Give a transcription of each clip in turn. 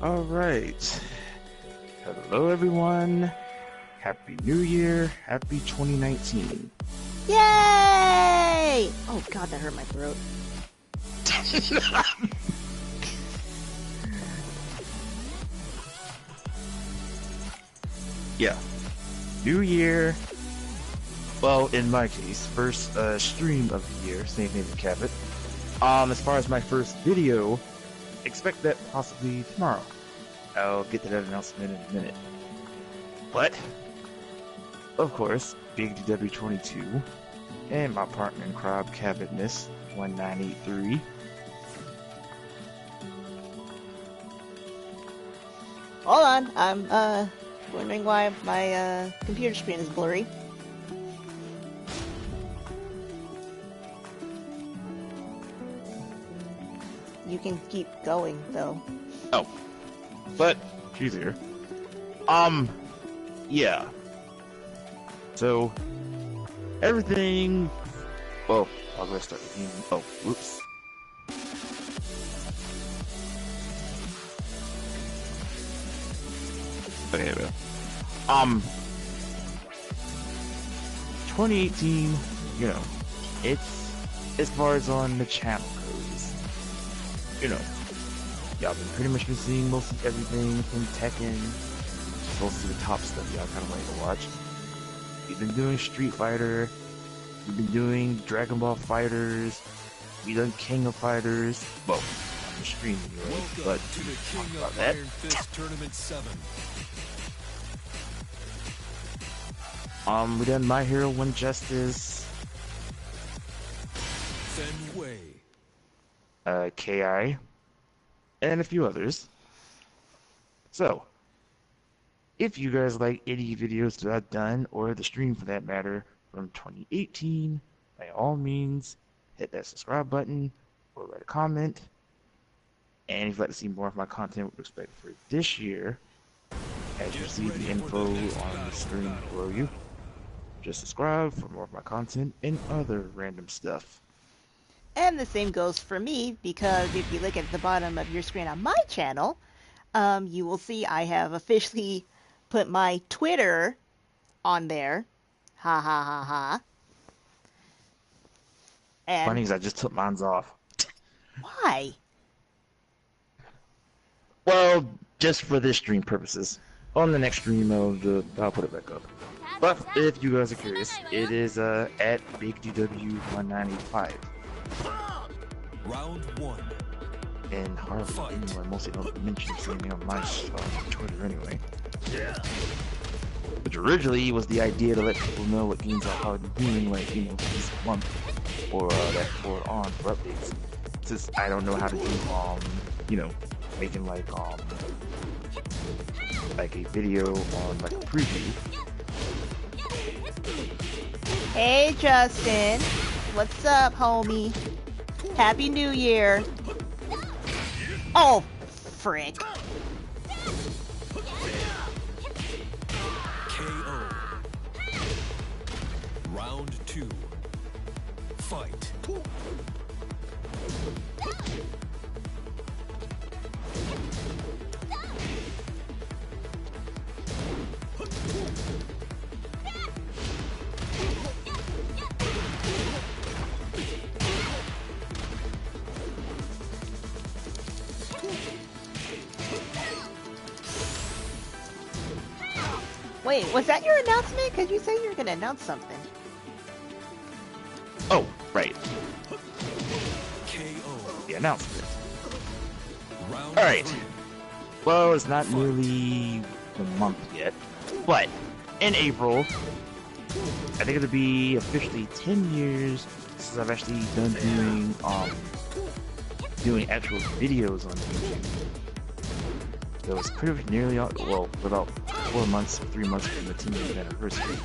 All right. Hello, everyone. Happy New Year. Happy 2019. Yay! Oh god, that hurt my throat. Yeah. New Year. Well, in my case, first stream of the year. Same thing with Cabot. As far as my first video, expect that possibly tomorrow. I'll get to that announcement in a minute. But, of course, Big DW22 and my partner in crime, Cabotness 1983. Hold on, I'm wondering why my computer screen is blurry. You can keep going though. Oh. But she's here. Yeah. So everything. Well, I'll go start with you. Oh, whoops. But anyway, 2018. You know, it's as far as on the channel goes. You know. Y'all been pretty much been seeing mostly everything from Tekken, mostly the top stuff y'all kind of like to watch. We've been doing Street Fighter, we've been doing Dragon Ball Fighters, we've done King of Fighters, well, on the stream anyway, but to the King about of that. Iron Fist Tournament 7. We done My Hero One Justice, Fenway. KI, and a few others. So, if you guys like any videos that I've done, or the stream for that matter, from 2018, by all means, hit that subscribe button, or write a comment. And if you'd like to see more of my content with respect for this year, as you see the info on the screen below you, just subscribe for more of my content and other random stuff. And the same goes for me, because if you look at the bottom of your screen on my channel, you will see I have officially put my Twitter on there. Ha ha ha ha. And Funny is I just took mine off. why? Well, just for this stream purposes. On the next stream I'll put it back up. But if you guys are curious, it is at BigDW1985. Round 1. And hardly anyone, mostly don't mention the same thing on my Twitter anyway. Yeah. Which originally was the idea to let people know what games are probably doing, like, you know, this month, or that or on for updates. Since I don't know how to do, you know, making like a video on like a preview. Hey Justin, what's up, homie? Happy New Year. Oh, frick. KO. Round 2. Fight. Wait, was that your announcement? Because you said you were going to announce something. Oh, right. KO. The announcement. Round Alright. 3. Well, it's not nearly a month yet, but in April, I think it'll be officially 10 years since I've actually done doing actual videos on YouTube. So it's pretty much nearly all, well, about 4 months, 3 months from the 10-year anniversary.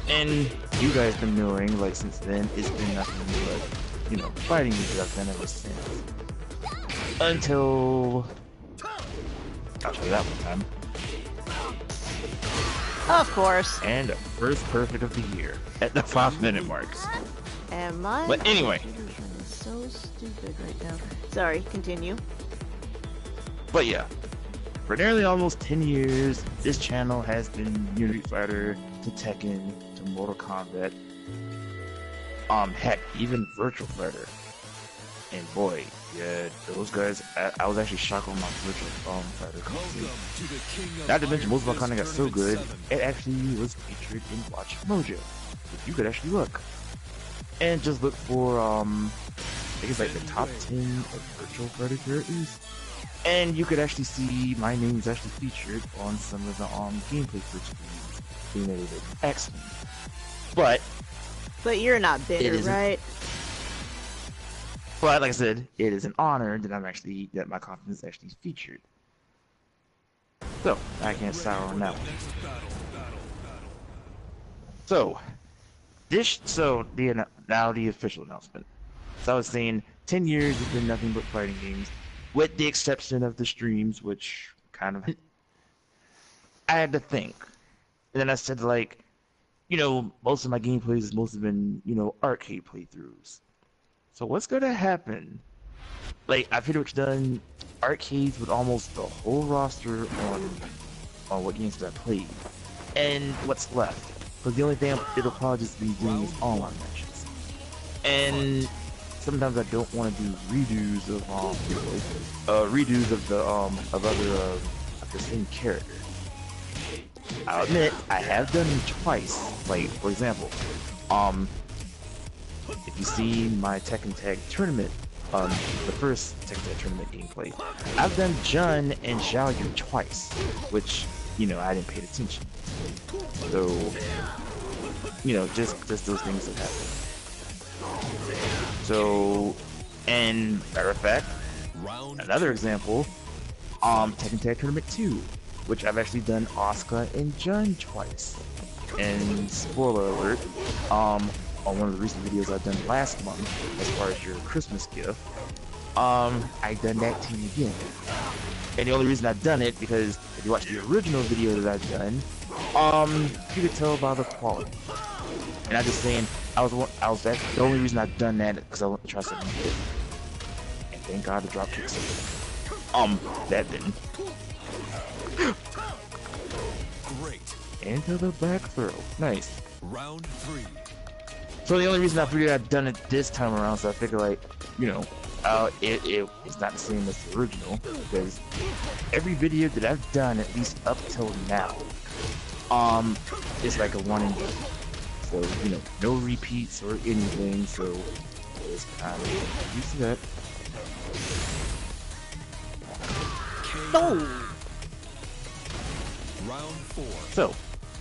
And you guys been knowing, like, since then, it's been nothing but, you know, fighting that I've done ever since. Until... I'll tell you that one time. Of course. And the first perfect of the year at the 5-minute mark. And my But anyway. computer's running so stupid right now. Sorry, continue. But yeah, For nearly almost 10 years, this channel has been Unity Fighter to Tekken to Mortal Kombat. Heck, even Virtual Fighter. And boy, yeah, those guys, I was actually shocked when my Virtual Fighter content. Not to mention, most of my content got so good, it actually was featured in Watch Mojo. If you could actually look. And just look for, I think it's like the top 10 of Virtual Fighter characters. And you could actually see my name is actually featured on some of the gameplay footage being edited. Excellent. But you're not bitter, right? But like I said, it is an honor that my content is actually featured. So I can't sour on that one. So the official announcement. So I was saying 10 years has been nothing but fighting games, with the exception of the streams, which kind of I had to think. And then I said like, most of my gameplays has mostly been, arcade playthroughs. So what's gonna happen? Like I've pretty much done arcades with almost the whole roster on what games that I played. And what's left? Because the only thing it'll probably just be doing is online matches. And sometimes I don't want to do redos of the of the same character. I'll admit I have done them twice. Like for example, if you see my Tekken Tag tournament, the first Tekken Tag tournament gameplay, I've done Jun and Xiao Yu twice, which I didn't pay attention. So just those things that happen. So, and matter of fact, another example, Tekken Tag Tournament 2, which I've actually done Asuka and Jun twice. And spoiler alert, on one of the recent videos I've done last month, as far as your Christmas gift, I done that team again. And the only reason I've done it, because if you watch the original video that I've done, you could tell by the quality. And I'm just saying, the only reason I've done that is because I want to try something good. And thank God the drop kicks. That didn't. Great. Into the back throw. Nice. Round 3. So the only reason I figured I'd done it this time around, so I figured like, it was not the same as the original, because every video that I've done, at least up till now, is like a one and done. So, no repeats or anything, so it's kind of used to that. No! Round 4. So,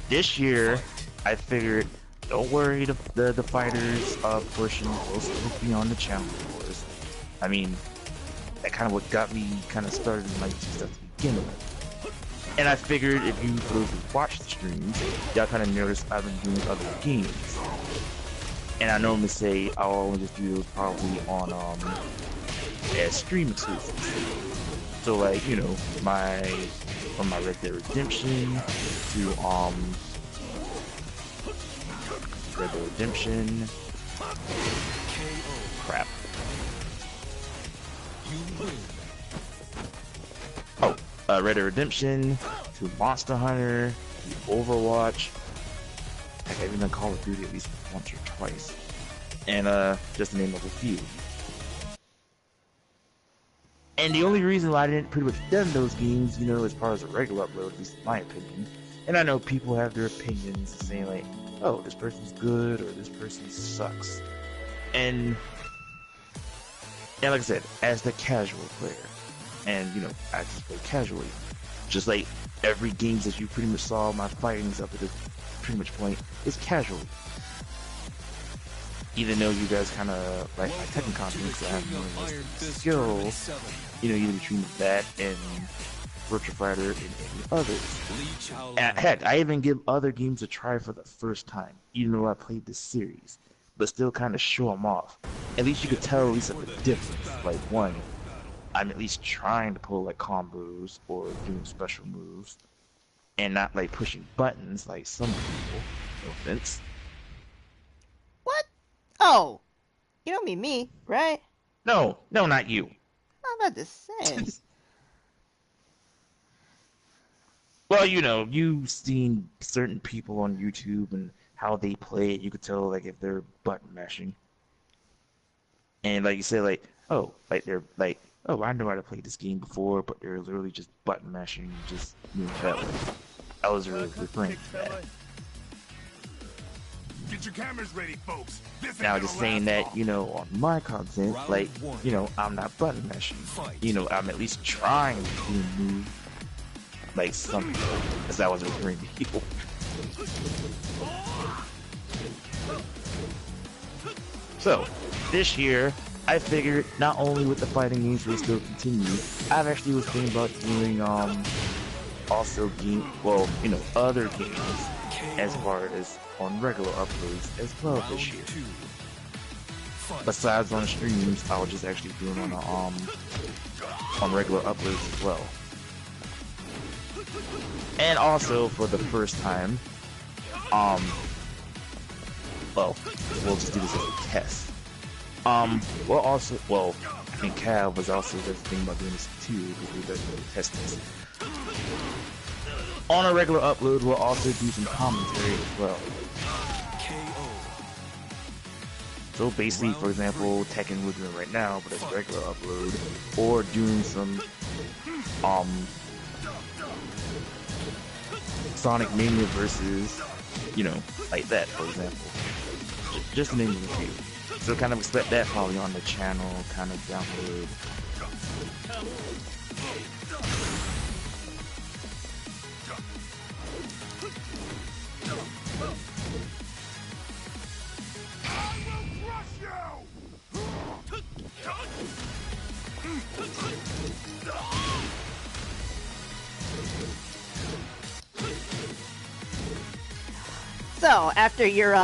this year, I figured, don't worry, the fighters portion will still be on the channel, of course. I mean, that kind of what got me kind of started in my YouTube stuff to begin with. And I figured if you, for those who watch the streams, y'all kind of noticed I've been doing other games. And I normally say I'll only just do those probably on, as stream exclusives. So like, from my Red Dead Redemption to, Red Dead Redemption. Crap. Red Dead Redemption to Monster Hunter to Overwatch. Heck, I've even done Call of Duty at least once or twice. And just to name of a few. And the only reason why I didn't pretty much done those games, as far as a regular upload, at least in my opinion. And I know people have their opinions saying like, oh, this person's good or this person sucks. And like I said, as the casual player, and I just play casually, just like every games that you pretty much saw my fightings up at this pretty much point is casually. Even though you guys kind of like my Tekken content, because I have more skill, either between that and Virtual Fighter and any others. And heck, I even give other games a try for the first time, even though I played this series, but still kind of show them off. At least you could tell at least of the difference. Like one, I'm at least trying to pull like combos or doing special moves, and not like pushing buttons like some people. No offense. What? Oh, you don't mean me, right? No, not you. I'm about to say. Well, you've seen certain people on YouTube and how they play it. You could tell like if they're button mashing. And like you say, like, oh, like they're like, oh, I know how to play this game before, but they're literally just button mashing, just moving that way. I was referring to that. Get your cameras ready, folks. This ain't Now, gonna just saying last that, on my content, like, I'm not button mashing. I'm at least trying to move like some people, as I was referring to people. So, this year, I figured not only with the fighting games will still continue, I've actually was thinking about doing also other games as far as on regular uploads as well this year. Besides on streams, I was just actually doing on regular uploads as well. And also for the first time, well, we'll just do this as a test. I think Cav was also thinking about doing this too, because we were doing test this. On a regular upload, we'll also do some commentary as well. So basically, for example, Tekken we're doing right now, but it's a regular upload, or doing some Sonic Mania versus, like that, for example. Just to name a few. So kind of expect that probably on the channel, kind of down the road. So, after your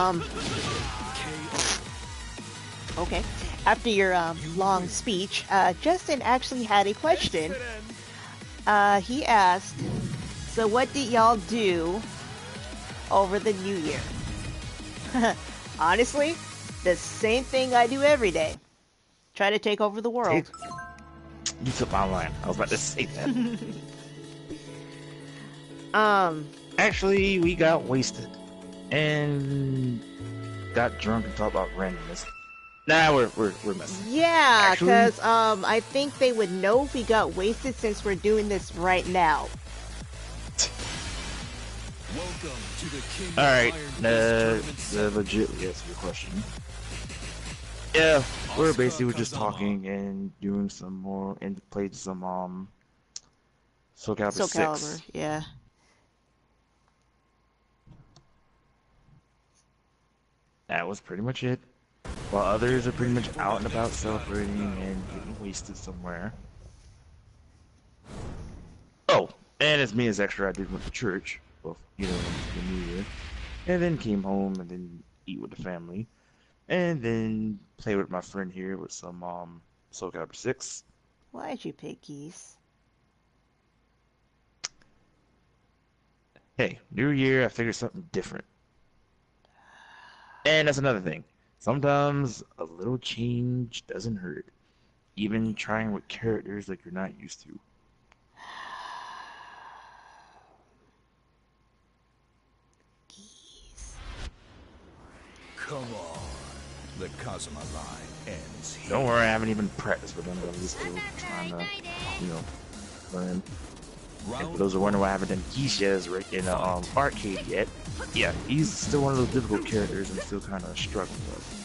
long speech, Justin actually had a question. He asked, so what did y'all do over the New Year? Honestly, the same thing I do every day. Try to take over the world. You took my line. I was about to say that. Actually, we got wasted and got drunk and talked about randomness. Nah, we're messing. Yeah, because I think they would know if we got wasted since we're doing this right now. Welcome to the King Alright, the legitly answer your question. Yeah, we're basically just talking and doing some more, and played some Soul Calibur 6. Yeah. That was pretty much it. While others are pretty much out and about celebrating and getting wasted somewhere. Oh, and as me as extra, I did went to church, well, the New Year, and then came home and then eat with the family, and then play with my friend here with some Soul Calibur 6. Why'd you pick geese? Hey, New Year, I figured something different. And that's another thing. Sometimes a little change doesn't hurt. Even trying with characters like you're not used to. Geese. Come on. The Kazuma line ends here. Don't worry, I haven't even practiced with them, but I'm just still trying to, learn. And for those who are wondering why I haven't done Geisha's in the arcade yet, yeah, he's still one of those difficult characters I'm still kind of struggling with.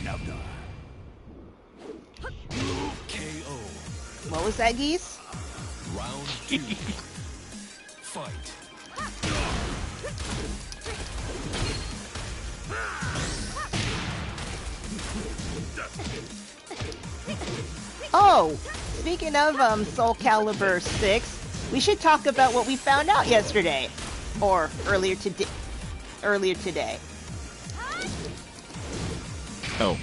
Now die. KO. What was that, geese? Round 2. Fight. Oh, speaking of Soul Calibur 6, we should talk about what we found out yesterday, or earlier today. Oh,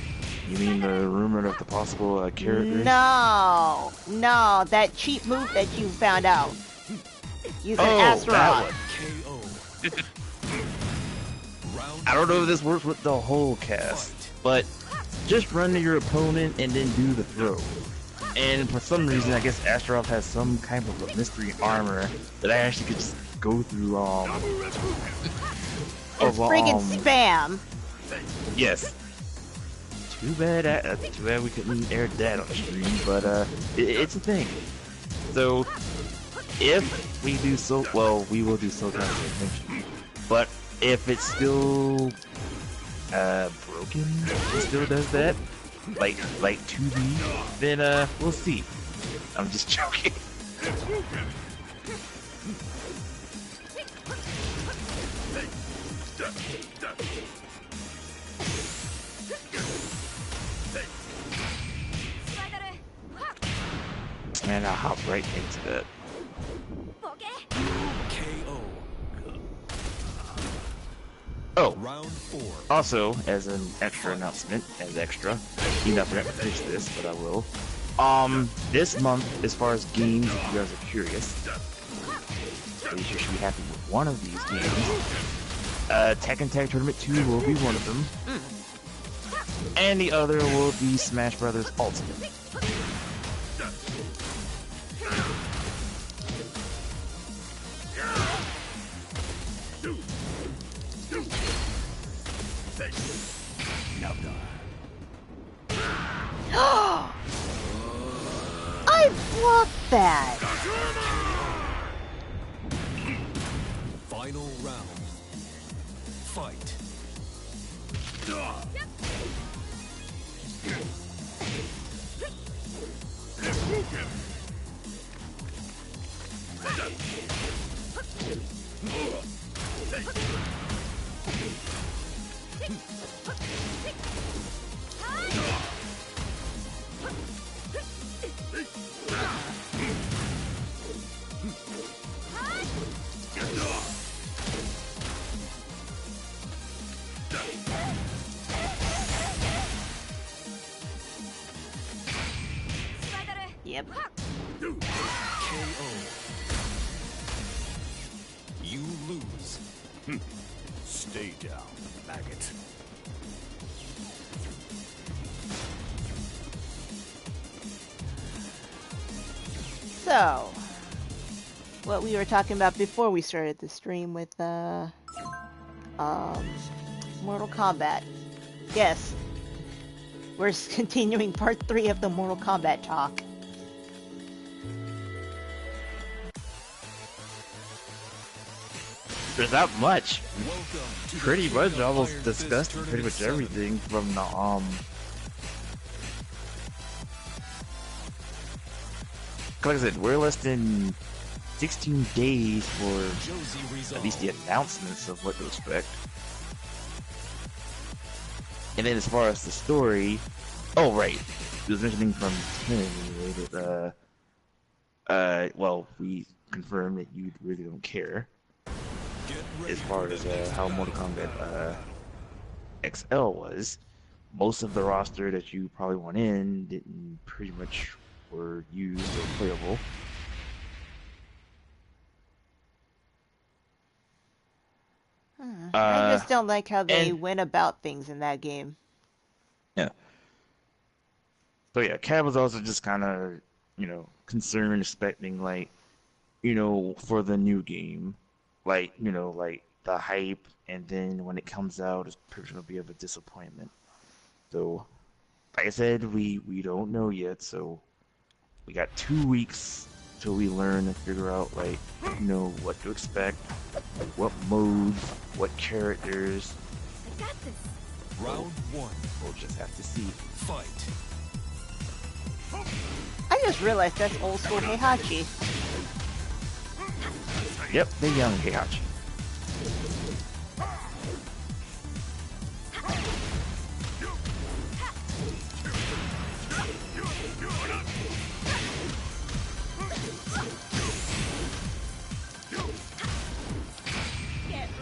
You mean the rumor of the possible carrot race? No, no, that cheap move that you found out. Using Oh, that Astaroth. KO. Round I don't know if this works with the whole cast, but just run to your opponent and then do the throw. And for some reason, I guess Astaroth has some kind of a mystery armor that I actually could just go through. It's friggin' spam. Yes. Too bad we couldn't air that on stream, but it's a thing. So if we do we will do Soul Calibur eventually. But if it's still broken, it still does that, like 2D, then we'll see. I'm just joking. Man, I'll hop right into that. KO. Oh, Round 4. also, as an extra announcement, even if I forgot to finish this, but I will. This month, as far as games, if you guys are curious, at least you should be happy with one of these games. Tekken Tag Tournament 2 will be one of them. And the other will be Smash Brothers Ultimate. I blocked that. Final round. Fight. Yep. KO. You lose. Stay down, maggot. So, what we were talking about before we started the stream with Mortal Kombat. Yes, we're continuing part 3 of the Mortal Kombat talk. There's not much. Welcome to Pretty the much King of almost Iron discussed Fist pretty much Tournament everything from the like I said, we're less than 16 days for Josie at least the resolved. announcements of what to expect. And then as far as the story, oh right, it was mentioning from Tim anyway that well, we confirmed that you really don't care Get ready as far for as the next how Mortal battle, Kombat Batman. XL was. Most of the roster that you probably want in didn't pretty much were used or playable. I just don't like how they and- went about things in that game. Yeah. So yeah, Cab was also just kind of, concerned, expecting for the new game, like the hype, and then when it comes out, it's pretty gonna be of a disappointment. So, like I said, we don't know yet, so we got 2 weeks till we learn and figure out what to expect, what modes, what characters. Round 1. We'll just have to see. Fight. I just realized that's old school Heihachi. Yep, the young Heihachi.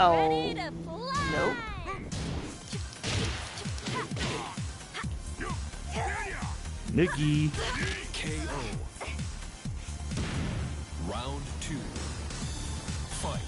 Oh, nope. Nikki. KO. Round 2. Fight.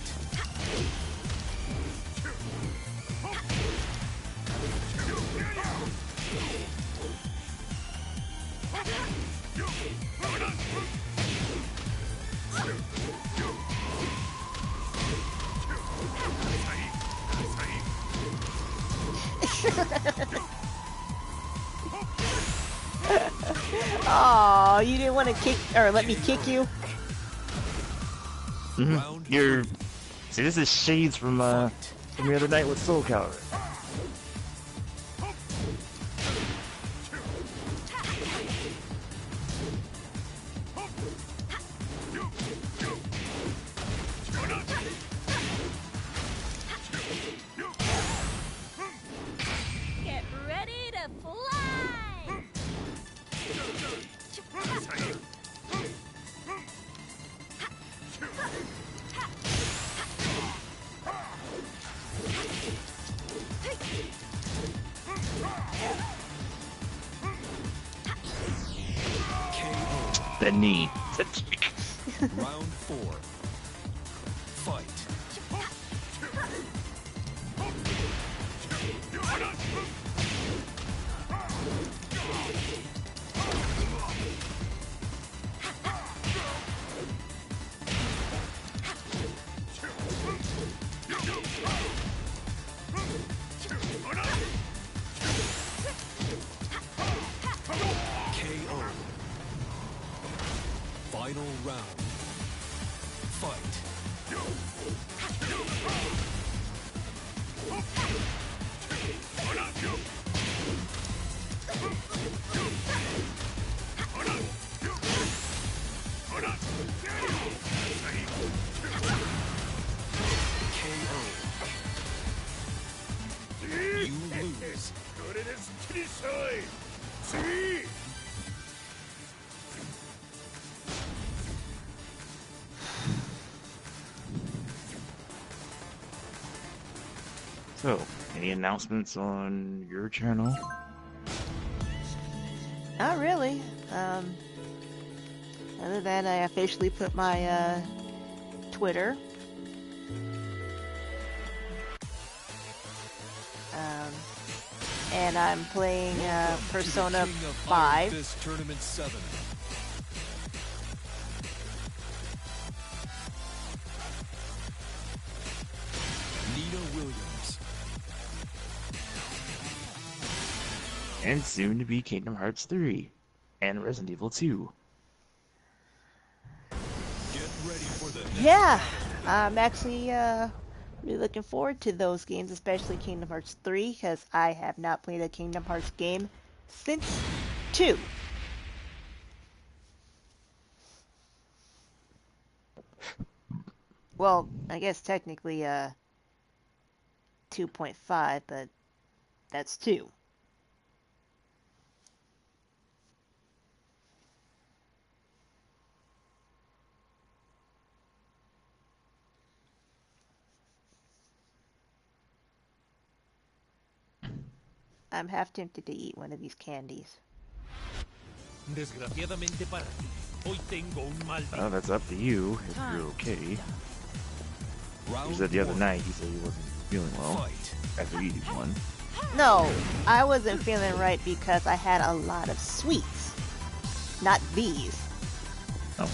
Oh, you didn't want to kick or let me kick you? Round You're 3. see, this is shades from the other night with Soul Calibur. Get ready to fly! KO. The knee. Round 4. Fight. KO. Final round. Fight. KO. You lose. So, any announcements on your channel? Not really. Other than I officially put my Twitter. And I'm playing Persona King of 5. Iron Fist Tournament 7. Nina Williams. And soon to be Kingdom Hearts 3 and Resident Evil 2. Get ready for the next Yeah, battle. I'm actually really looking forward to those games, especially Kingdom Hearts 3, because I have not played a Kingdom Hearts game since 2. Well, I guess technically 2.5, but that's 2. I'm half tempted to eat one of these candies. Desgraciadamente para ti, hoy tengo un mal día. Well, that's up to you if you're okay. He Round said the other 1. night he said he wasn't feeling well Fight. after eating one. No, I wasn't feeling right because I had a lot of sweets. Not these. Oh.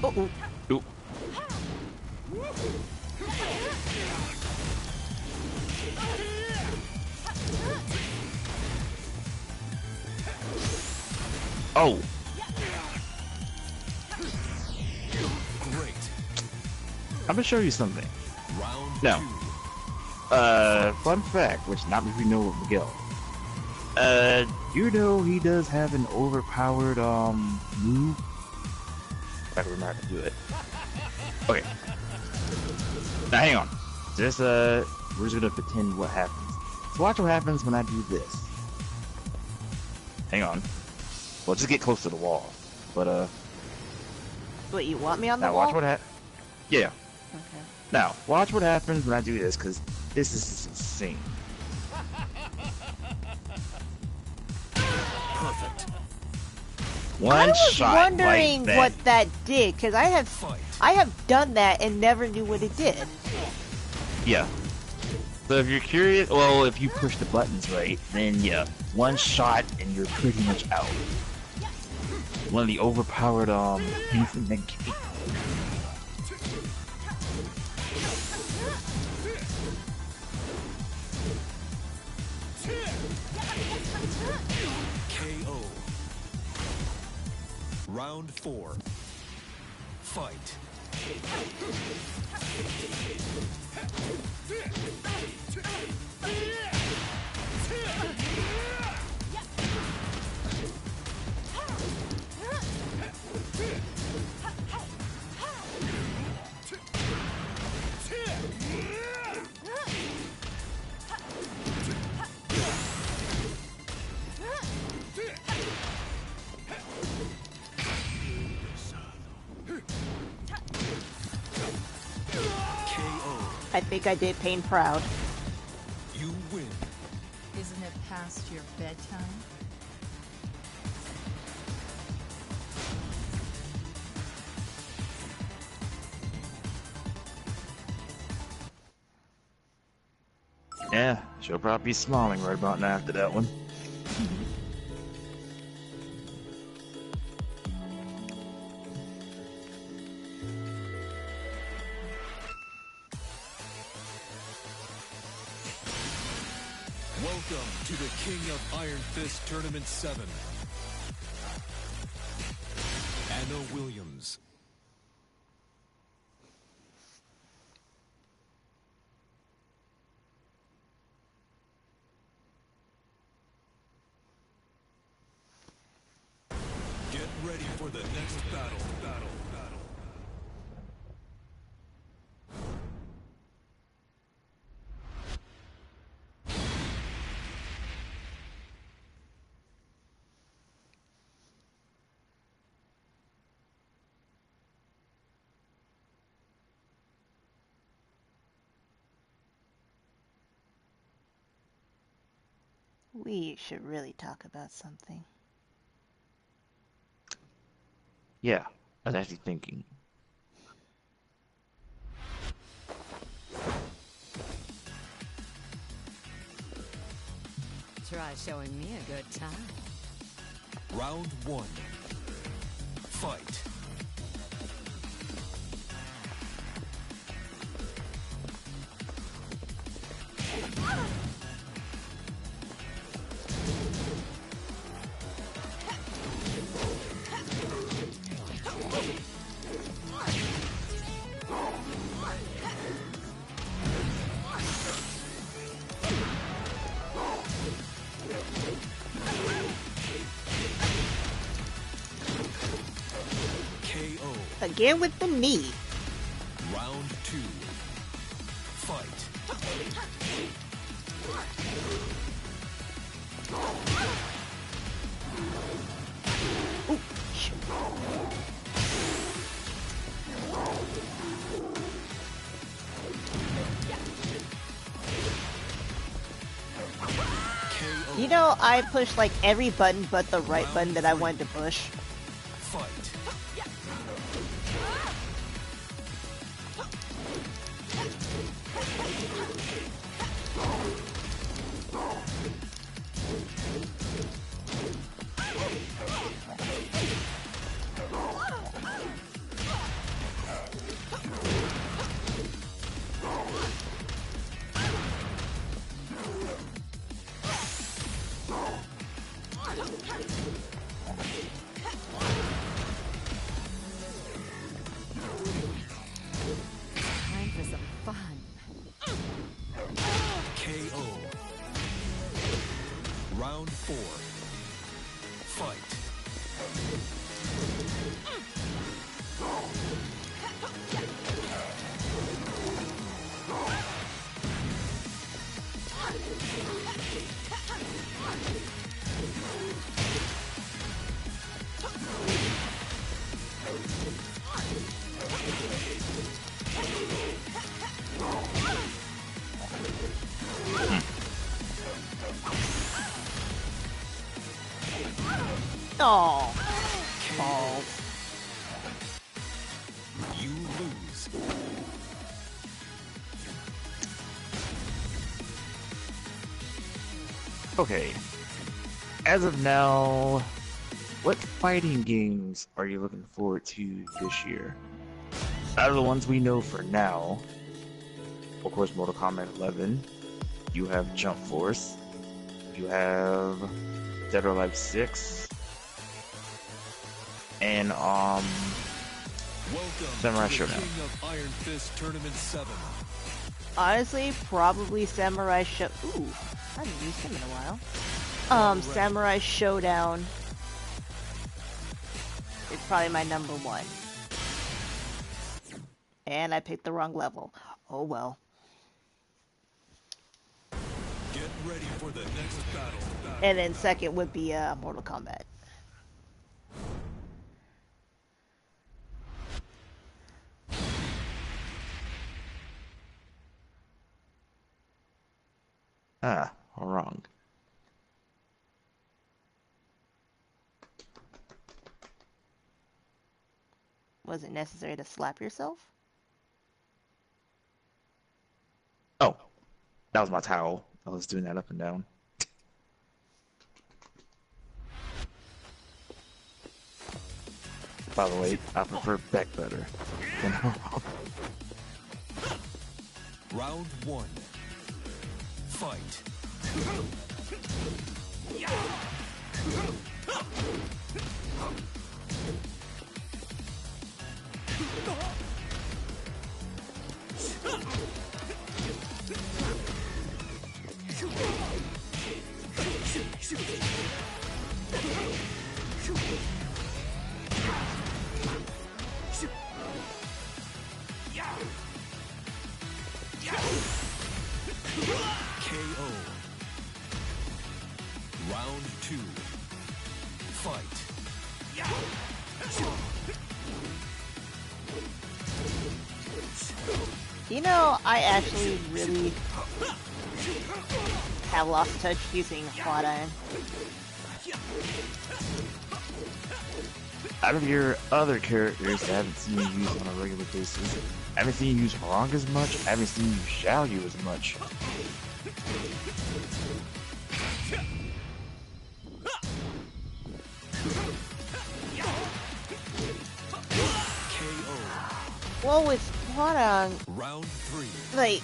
Uh-oh. Oop. Oh. Great. I'm gonna show you something. Round No. 2. Fun fact, which not many people know of Miguel. You know he does have an overpowered, move? I don't remember how to do it. Okay. Now hang on. This we're just gonna pretend what happens. So watch what happens when I do this. Hang on. Well, just get close to the wall. But What, you want me on the now wall? watch what happens. Yeah. Okay. Now watch what happens when I do this, because this is just insane. Perfect. One I was shot wondering like that. what that did, because I have done that and never knew what it did. Yeah. So if you're curious, well, if you push the buttons right, then yeah, one shot and you're pretty much out. One of the overpowered things in the game. KO. Round 4. Fight. I think I did Pain proud. You win. Isn't it past your bedtime? Yeah, she'll probably be smiling right about now after that one. Welcome to the King of Iron Fist Tournament 7. Anna Williams. Get ready for the next battle. We should really talk about something. Yeah, I was actually thinking. Try showing me a good time. Round 1. Fight. KO. Again with the knee. Round 2. Fight. Ooh, shoot. KO. You know, I pushed like every button but the right button that I wanted to push. Fight. Time for some fun. KO. Round 4. Fight. Oh, balls. You lose. Okay. As of now, what fighting games are you looking forward to this year? Out of the ones we know for now, of course, Mortal Kombat 11. You have Jump Force. You have Dead or Alive 6. And Welcome Samurai to the Showdown. King of Iron Fist Tournament 7. Honestly, probably Samurai Show. Ooh, I haven't used him in a while. Samurai Showdown is probably my number one. And I picked the wrong level. Oh well. Get ready for the next battle. And then second would be Mortal Kombat. Ah, wrong. Was it necessary to slap yourself? Oh, that was my towel. I was doing that up and down. By the way, I prefer Beck better than Harong. Round 1. Fight. KO. Round 2. Fight. You know, I actually really have lost touch using Hot Iron. Out of your other characters that I haven't seen you use on a regular basis, I haven't seen you use Harong as much, I haven't seen you use Xiaoyu as much. KO. Well, with Hot Iron, Round 3. like,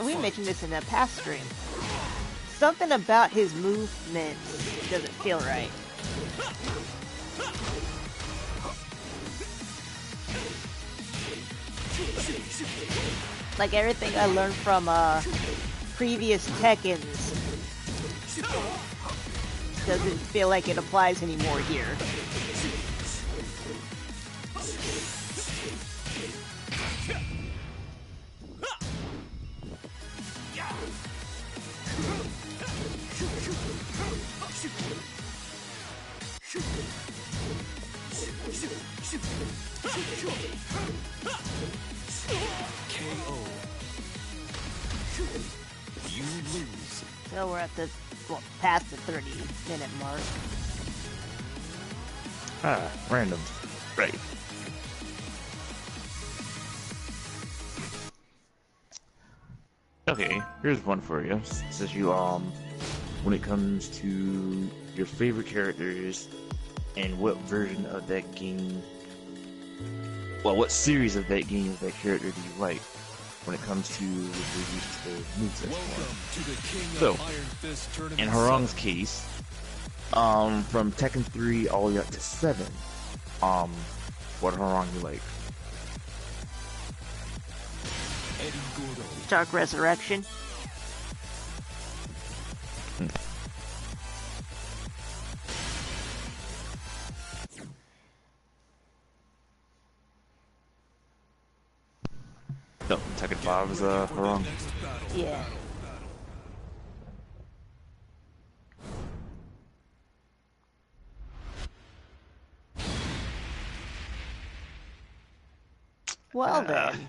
we mentioned this in a past stream. Something about his movements doesn't feel right. Like everything I learned from previous Tekkens doesn't feel like it applies anymore here. KO. You lose. So we're at the, well, past the 30-minute mark. Ah, random. Right. Okay, here's one for you. Says you, when it comes to your favorite characters and what version of that game, well, what series of that game, that character do you like when it comes to the use of the moveset Welcome form? to the King So, of Iron Fist Tournament In Harong's 7. case, from Tekken 3 all the way up to 7, what Harong you like? Eddie Gordo. Dark Resurrection. No, Tekken 5 is Harong. Yeah. Well then.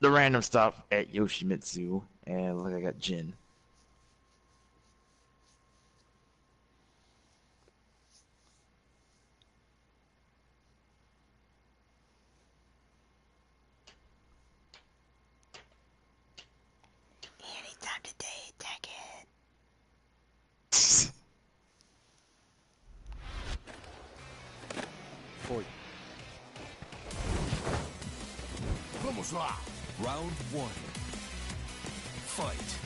the random stop at Yoshimitsu, and look, I got Jin. Anytime today, Tekken. Foi. Vamos lá. Round 1. Fight.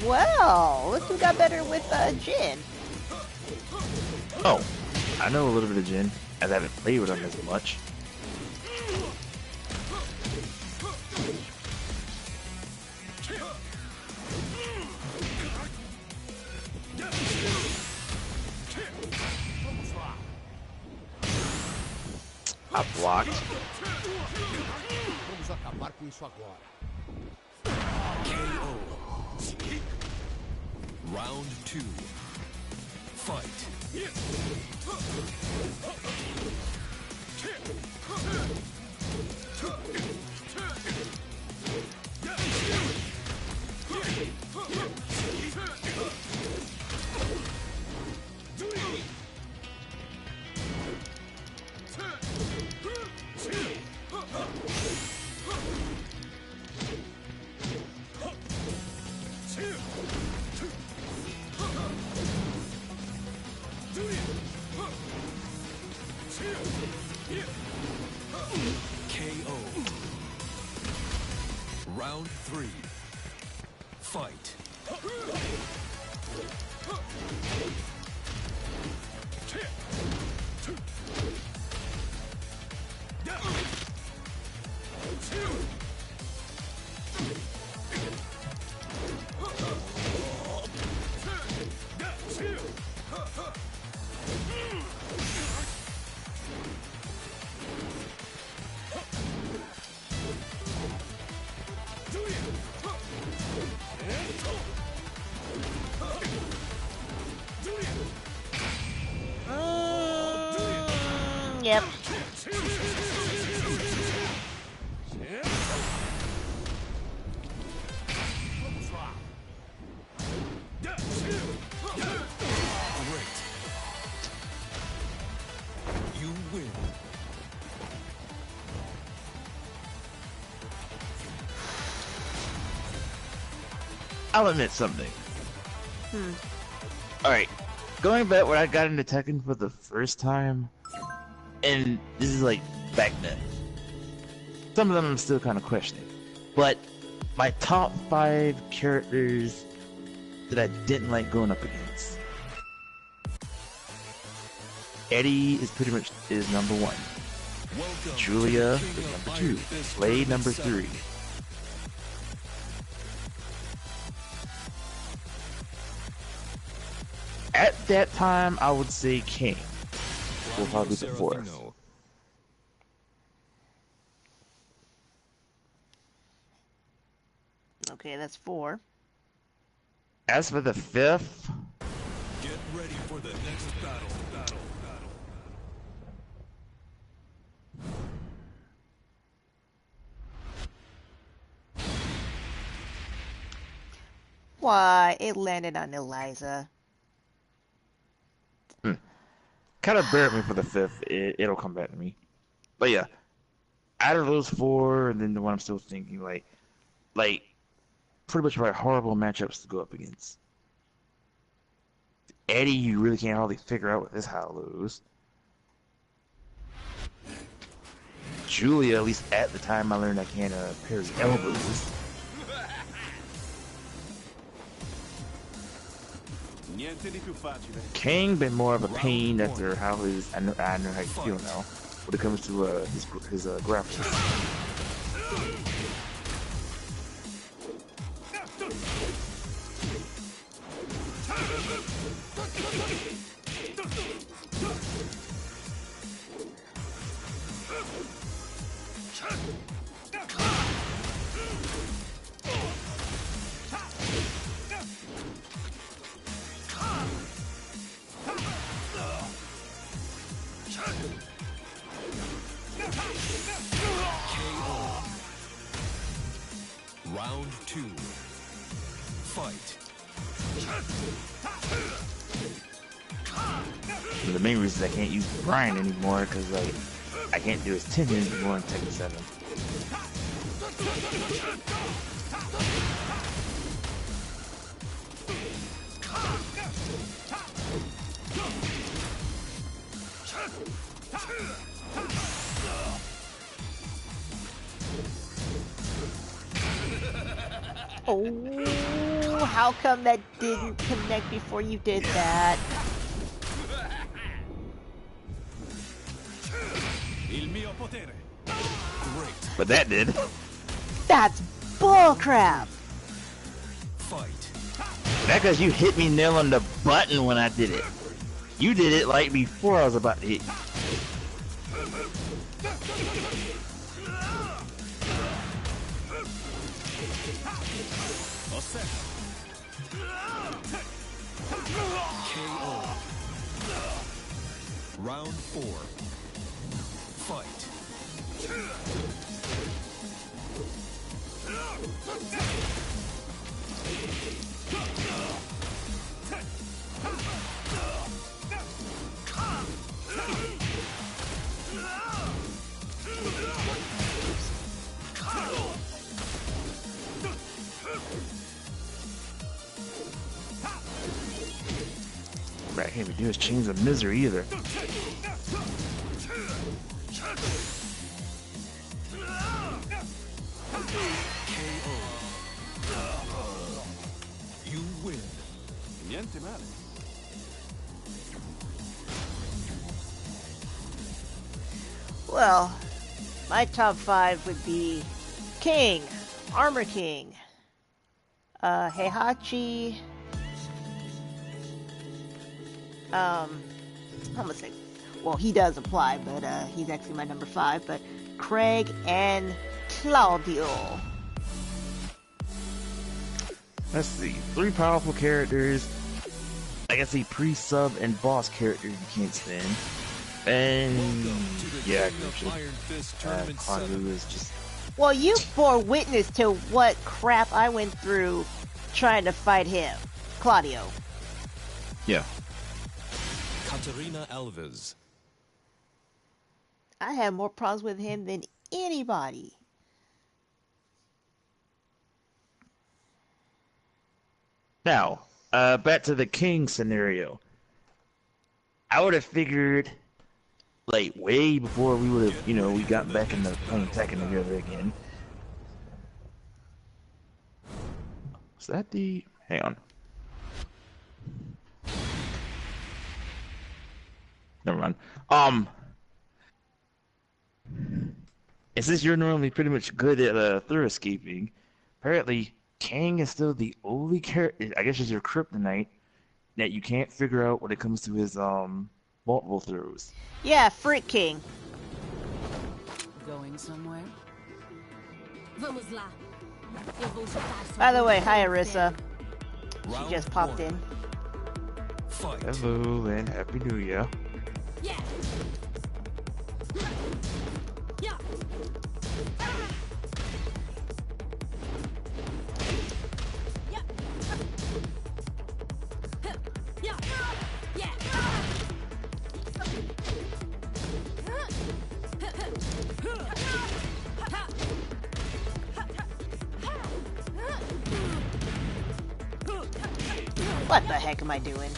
Well, look who got better with Jin. Oh, I know a little bit of Jin, as I haven't played with him as much. I blocked. Vamos acabar com isso agora. KO. Round 2. Fight. KO. Round 3. Fight. Yep. Great. You win. I'll admit something. Hmm. Alright, going back when I got into Tekken for the first time, and this is like back then. Some of them I'm still kind of questioning. But my top 5 characters that I didn't like going up against. Eddie is pretty much is number 1. Welcome Julia to the is King of number Iron 2. Fist Blade Tournament number 7. 3. At that time, I would say King will probably be the 4th. Serafino. Okay, that's 4. As for the 5th, Get ready for the next battle. Why, it landed on Eliza. kind of bear with me for the 5th. It'll come back to me. But yeah, out of those 4, and then the one I'm still thinking, like pretty much like horrible matchups to go up against. Eddie, you really can't hardly figure out what this how lose. Julia, at least at the time, I learned I can't parry elbows. Niente di più facile. King been more of a pain after how his I know how you feel now when it comes to his graphics. Round 2. Fight. And the main reason I can't use Brian anymore because like I can't do his Tekken anymore in Tekken 7. Oh, how come that didn't connect before you did that? Il mio potere. Great. But that did. That's bullcrap! Fight. That because you hit me nail on the button when I did it. You did it like before I was about to hit you. KO. Round 4. Fight. Right, I can't even do his chains of misery either. You win. Niente male. Well, my top 5 would be King, Armor King, Heihachi, I'm gonna say, well, he does apply, but he's actually my number 5, but Craig and Claudio. Let's see, 3 powerful characters. I guess a pre-sub and boss character you can't stand. And yeah, Iron Fist Tournament Claudio 7. is just Well, you bore witness to what crap I went through trying to fight him, Claudio. yeah. Katarina Alves. I had more problems with him than anybody. Now, back to the king scenario. I would have figured, like, way before we would have, we got back into playing Tekken together again. Is that the... Hang on. Never mind. And since you're normally pretty much good at through escaping, apparently Kang is still the only character, I guess, is your kryptonite that you can't figure out when it comes to his multiple throws. Yeah, Freak King. Going somewhere? Vamos lá. Eu vou chutar só By the way, hi um Arissa. She Round just popped 1. in. Fight. Hello and Happy New Year. Yeah. Yeah. Yeah. Yeah. What the heck am I doing?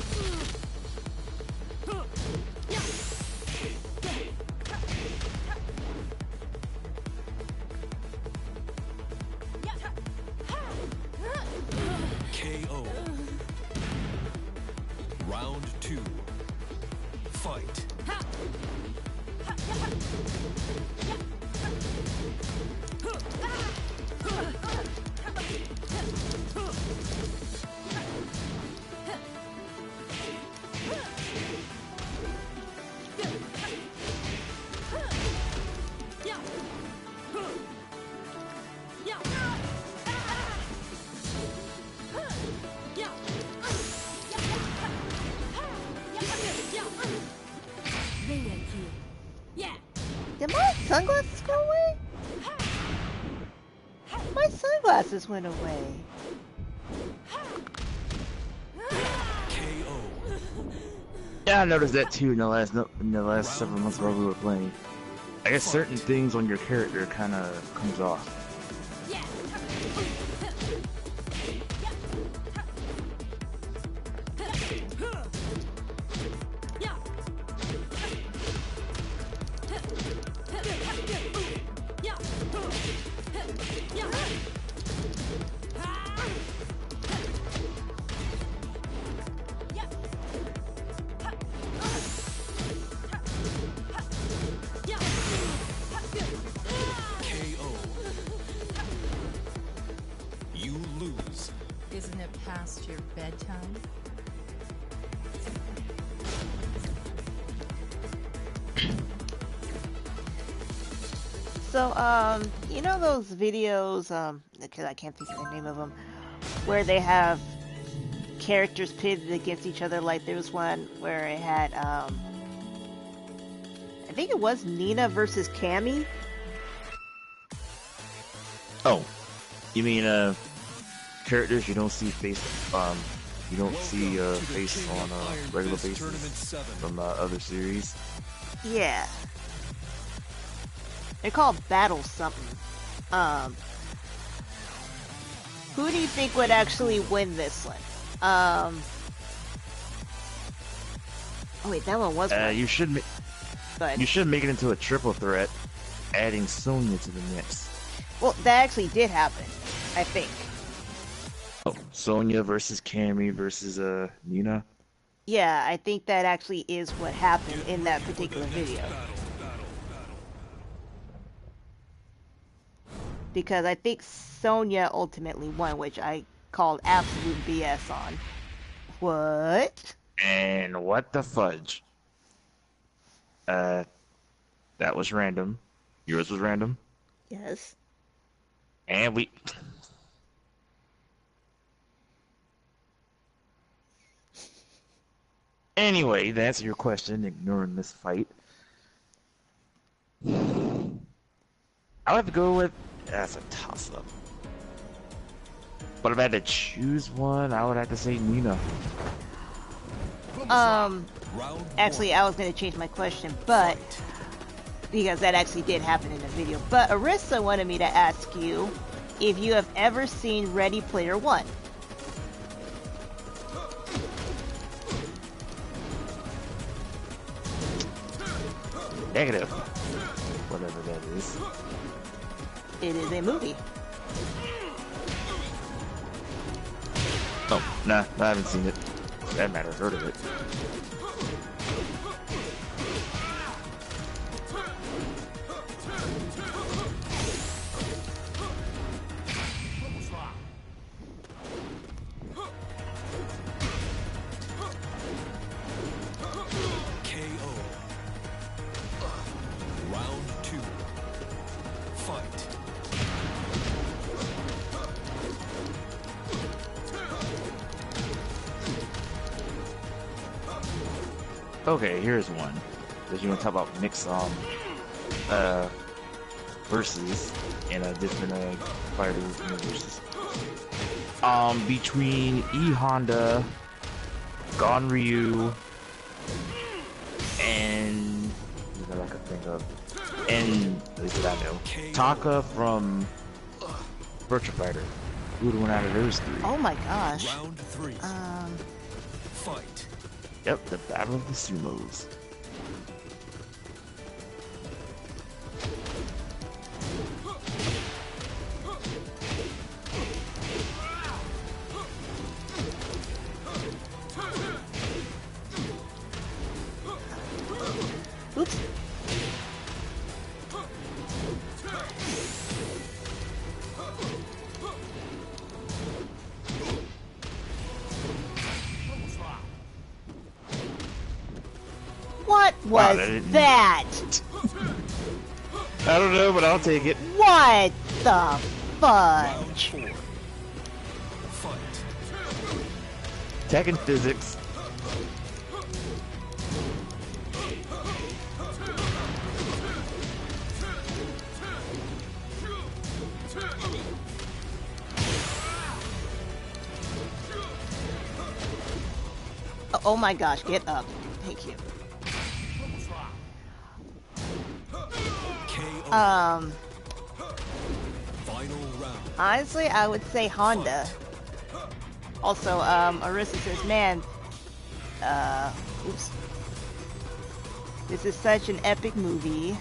KO. Round 2. Fight. My sunglasses went away. KO. Yeah, I noticed that too in the last several months while we were playing. I guess certain things on your character kind of comes off. KO. You lose. Isn't it past your bedtime? So, you know those videos, because I can't think of the name of them, where they have characters pitted against each other? Like there was one where it had, I think it was Nina versus Cammy. Oh, you mean characters you don't see face you don't see face on regular basis from other series? Yeah. They're called Battle something. Who do you think would actually win this one? Oh wait, that one was one. You should But you should make it into a triple threat, adding Sonya to the mix. well, that actually did happen, I think. Oh, Sonya versus Cammy versus Nina. Yeah, I think that actually is what happened in that particular video. Because I think Sonya ultimately won, which I called absolute BS on. What? And what the fudge? That was random. Yours was random. Yes. And we... Anyway, to answer your question, ignoring this fight, I would have to go with... That's a toss-up. But if I had to choose one, I would have to say Nina. Actually, I was going to change my question, but... because that actually did happen in the video. But Arissa wanted me to ask you if you have ever seen Ready Player One. Negative. Whatever that is. It is a movie. Oh, nah, I haven't seen it. For that matter, heard of it. KO. Round 2. Fight. Okay, here's one. Because you want to talk about mix versus in a different fighter universes. Between E Honda, Gon Ryu, and what I could think of, and at least that I know, Taka from Virtua Fighter. Who would win out of those three? Oh my gosh. Round 3. Fight. Yep, the Battle of the Sumos. Oops. What was that? I don't know, but I'll take it. What the Round fudge? 4. Fight. Tekken physics. Oh my gosh, get up. Thank you. KO. Final round. Honestly, I would say Honda. Also, Arissa says, man, oops. This is such an epic movie.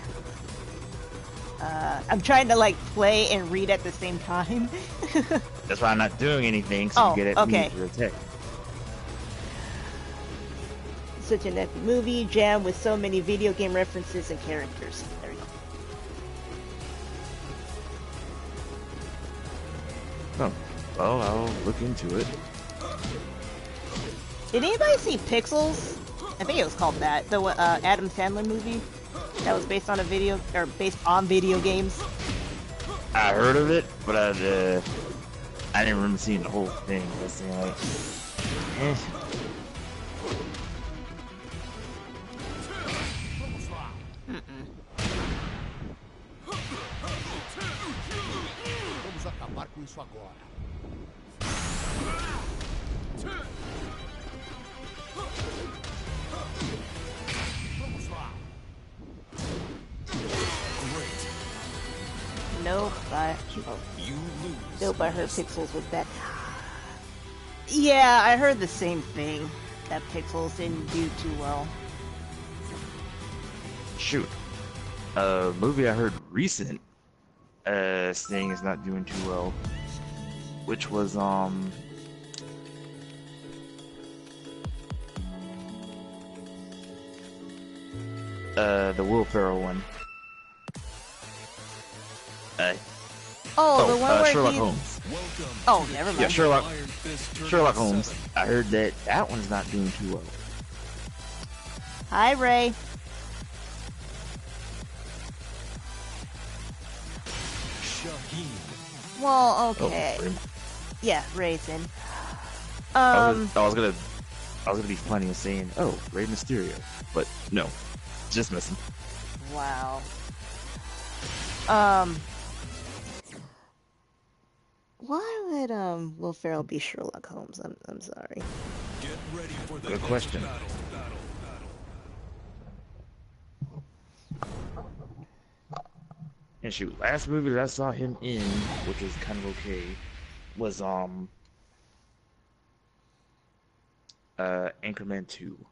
I'm trying to like play and read at the same time. That's why I'm not doing anything, so you get at okay. me for attack. Such an epic movie, jammed with so many video game references and characters. There we go. Oh, well, I'll look into it. Did anybody see Pixels? I think it was called that. The Adam Sandler movie that was based on a video or based on video games. I heard of it, but I didn't remember seeing the whole thing. I was saying like, eh. Vamos acabar com isso agora. Vamos lá. Great. Nope, You lose. nope, I heard Pixels was bad. Yeah, I heard the same thing. That Pixels didn't do too well. Shoot. A movie I heard recent saying is not doing too well, which was the Will Ferrell one. The one where Sherlock he's... Holmes. Welcome. Oh, never mind. Yeah, Sherlock Iron Fist Sherlock Tournament Holmes. 7. I heard that one's not doing too well. Hi, Ray. Shaheen. Well, okay. Oh, Yeah, Ray's in. I was gonna be funny and saying, "Oh, Rey Mysterio," but no, just missing. Wow. Why would Will Ferrell be Sherlock Holmes? I'm sorry. Get ready for the Good next question. battle. And shoot, last movie that I saw him in, which was kind of okay, was Anchorman 2.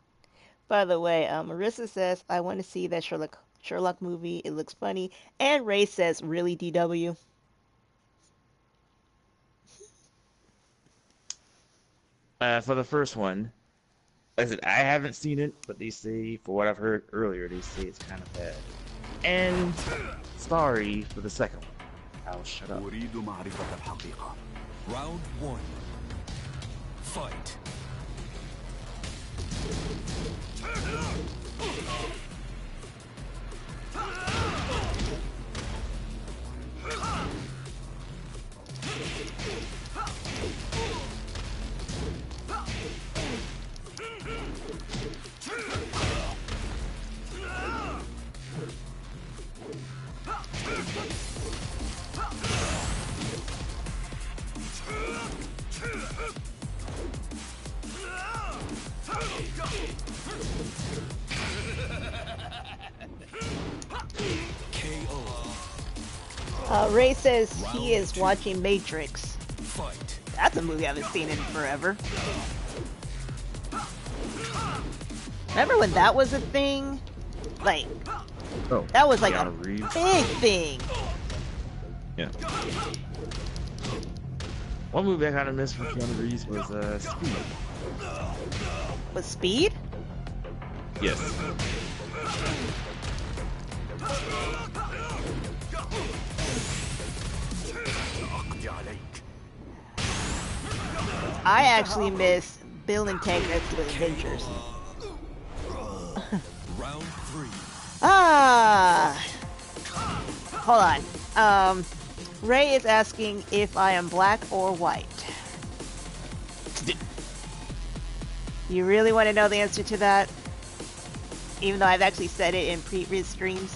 By the way, Marissa says I want to see that Sherlock movie. It looks funny. And Ray says, really, DW? For the first one, like I said, I haven't seen it, but they say, for what I've heard earlier, they say it's kind of bad. And sorry for the second one. I'll shut up. أريد معرفة الحقيقة. Round 1. Fight. Ray says he is watching Matrix. Fight. That's a movie I haven't seen in forever. Remember when that was a thing? Like, Oh, that was like Keanu a Reeves. big thing. Yeah. One movie I kind of missed from Keanu Reeves was Speed. With Speed? Yes. I actually miss Bill and Ted Go to Adventures. Round 3. Hold on. Ray is asking if I am black or white. You really want to know the answer to that? Even though I've actually said it in previous streams.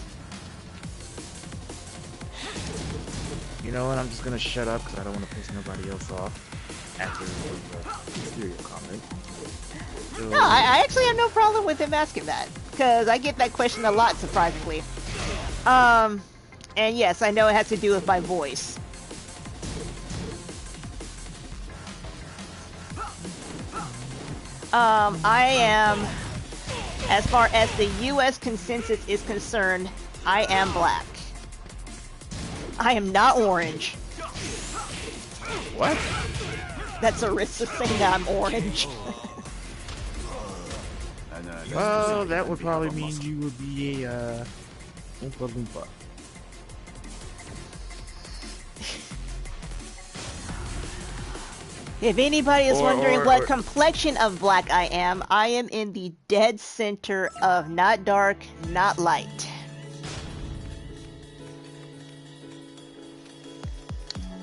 You know what? I'm just gonna shut up because I don't want to piss nobody else off. after the stereo comment. So, No, I actually have no problem with him asking that because I get that question a lot, surprisingly. And yes, I know it has to do with my voice. I am, as far as the U.S. consensus is concerned, I am black. I am not orange. what? That's Arissa saying I'm orange. Well, that would probably mean you would be a Oompa Loompa. If anybody is wondering what or- complexion of black I am in the dead center of not dark, not light.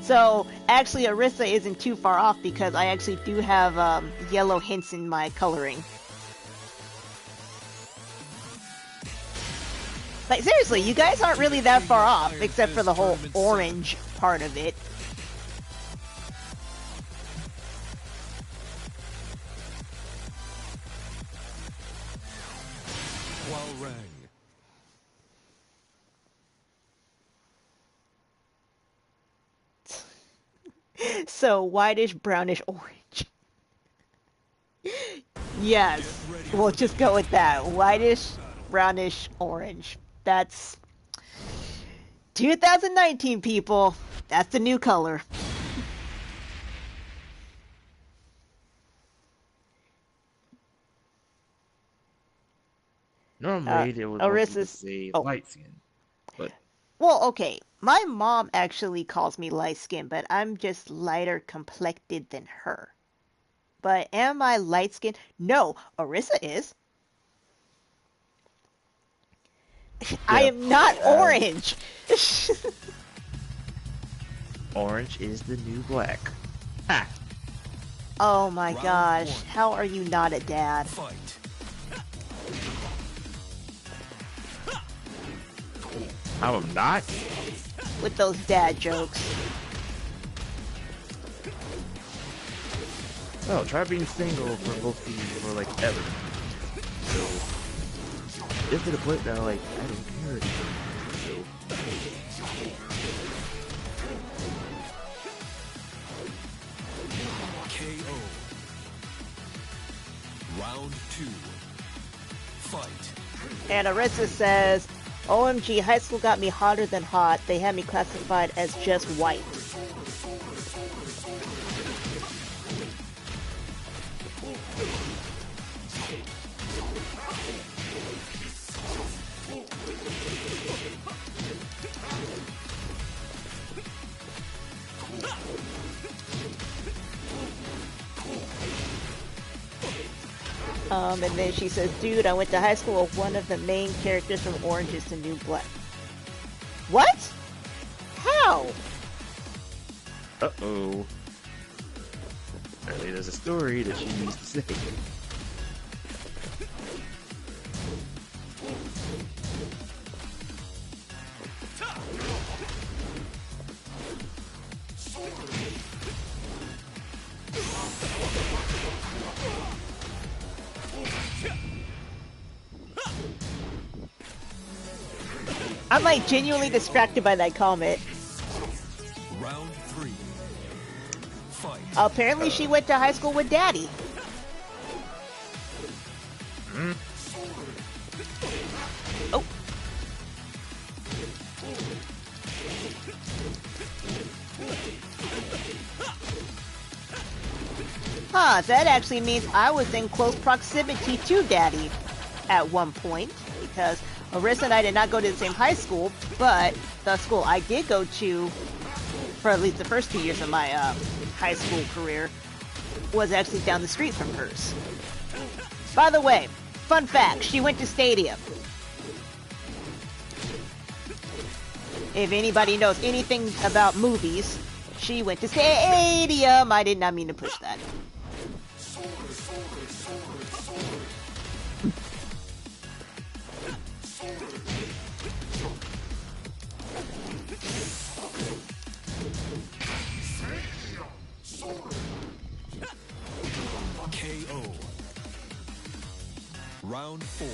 So, actually, Arissa isn't too far off because I actually do have yellow hints in my coloring. Like, seriously, you guys aren't really that far off, except for the whole orange part of it. Huarang. So, whitish, brownish, orange. Yes, we'll just go with that. Whitish, brownish, orange. That's 2019, people. That's the new color. Normally, they would want you to Arissa's. say Oh, light skin, but well, okay. My mom actually calls me light skinned, but I'm just lighter complected than her. But am I light skinned? No, Arissa is. I yeah, am not orange. orange is the new black. Ha! Oh my Round gosh, one. how are you not a dad? Fight. I'm not. With those dad jokes. Oh, try being single for both of you for like ever. So, just to the point that like I don't care anymore. KO. Round 2. Fight. And Arissa says, OMG, high school got me hotter than hot. They had me classified as just white. And then she says, dude, I went to high school with one of the main characters from Orange is the New Black. What? How? Uh-oh. Apparently there's a story that she needs to say. I'm like genuinely distracted by that comment. Round 3. Fight. Apparently she went to high school with Daddy. Oh. Huh, that actually means I was in close proximity to Daddy at one point, because Arissa and I did not go to the same high school, but the school I did go to for at least the first 2 years of my high school career was actually down the street from hers. By the way, fun fact, she went to Stadium. If anybody knows anything about movies, she went to Stadium. I did not mean to push that. Round 4.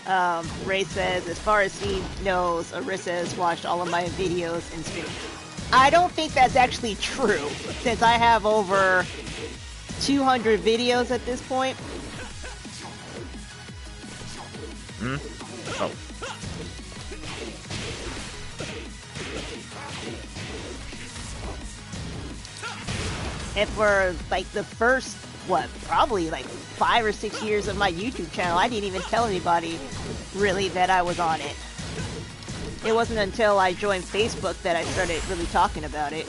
Fight. Ray says, as far as he knows, Arissa has watched all of my videos and streams. I don't think that's actually true, since I have over 200 videos at this point. Hmm? Oh. And for like the first, probably like 5 or 6 years of my YouTube channel, I didn't even tell anybody really that I was on it. It wasn't until I joined Facebook that I started really talking about it.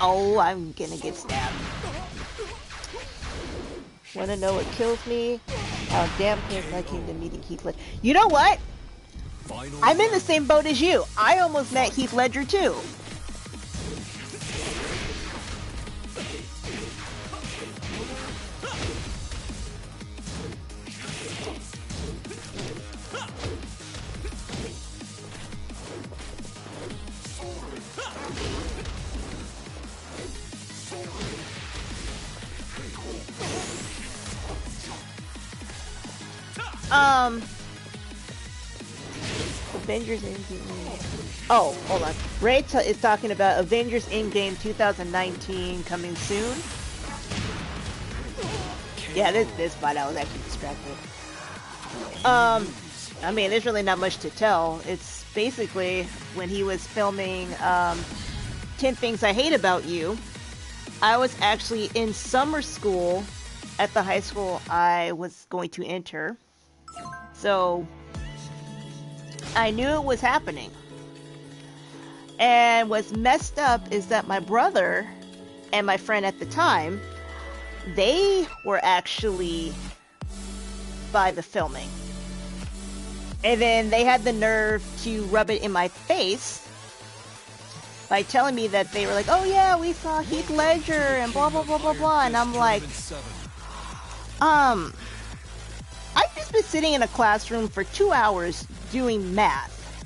Oh, I'm gonna get stabbed. Wanna know what kills me? How damn pissed I came to meeting Heath Ledger. You know what? Final I'm in the round. same boat as you. I almost met Heath Ledger too. Avengers Endgame. Oh, hold on. Ray is talking about Avengers Endgame 2019 coming soon. Yeah, this fight I was actually distracted. I mean, there's really not much to tell. It's basically when he was filming 10 Things I Hate About You. I was actually in summer school at the high school I was going to enter. So I knew it was happening. And what's messed up is that my brother and my friend at the time, they were actually by the filming. And then they had the nerve to rub it in my face by telling me that they were like, oh yeah, we saw Heath Ledger and blah blah blah blah blah. And I'm like, I've just been sitting in a classroom for 2 hours doing math,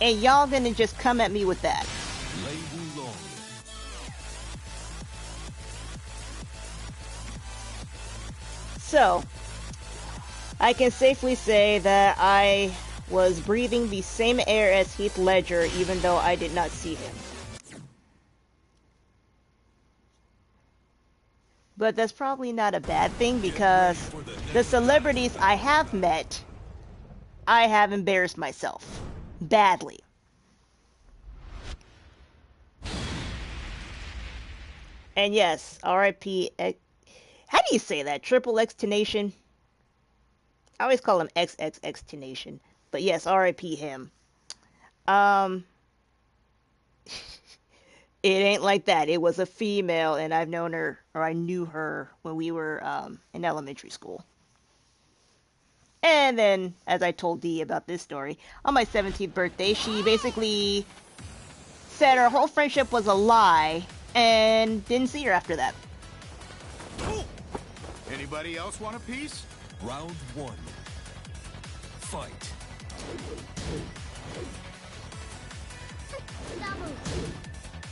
and y'all gonna just come at me with that. So, I can safely say that I was breathing the same air as Heath Ledger, even though I did not see him. But that's probably not a bad thing, because the celebrities I have met, I have embarrassed myself. Badly. And yes, RIP. How do you say that? Triple X Tenation? I always call him XXX Tenation. But yes, RIP him. It ain't like that. It was a female, and I've known her, or I knew her when we were in elementary school. And then, as I told Dee about this story, on my 17th birthday, she basically said her whole friendship was a lie, and didn't see her after that. Anybody else want a piece? Round 1. Fight.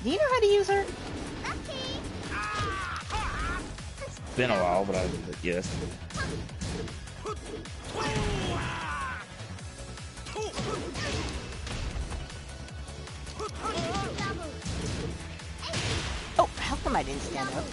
Do you know how to use her? It's been a while, but yes. Oh, how come I didn't stand up?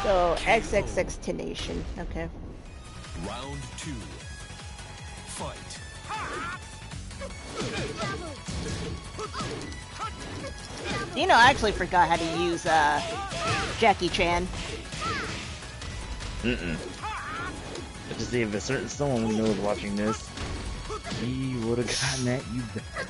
So, XXX Tenation. Okay. Round 2. Fight. You know, I actually forgot how to use Jackie Chan. Let's just say if a certain someone we know is watching this, he would have gotten at you back.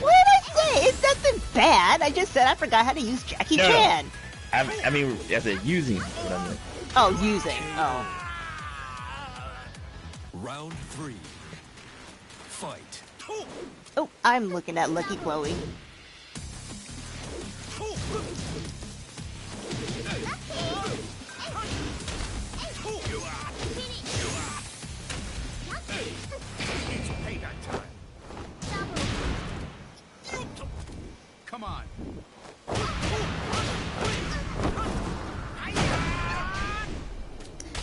What did I say? It's nothing bad. I just said I forgot how to use Jackie Chan. I mean, I said using what I meant. Oh, using. Oh. Round 3. Fight. Oh, I'm looking at Lucky Chloe. It's payback time. Come on.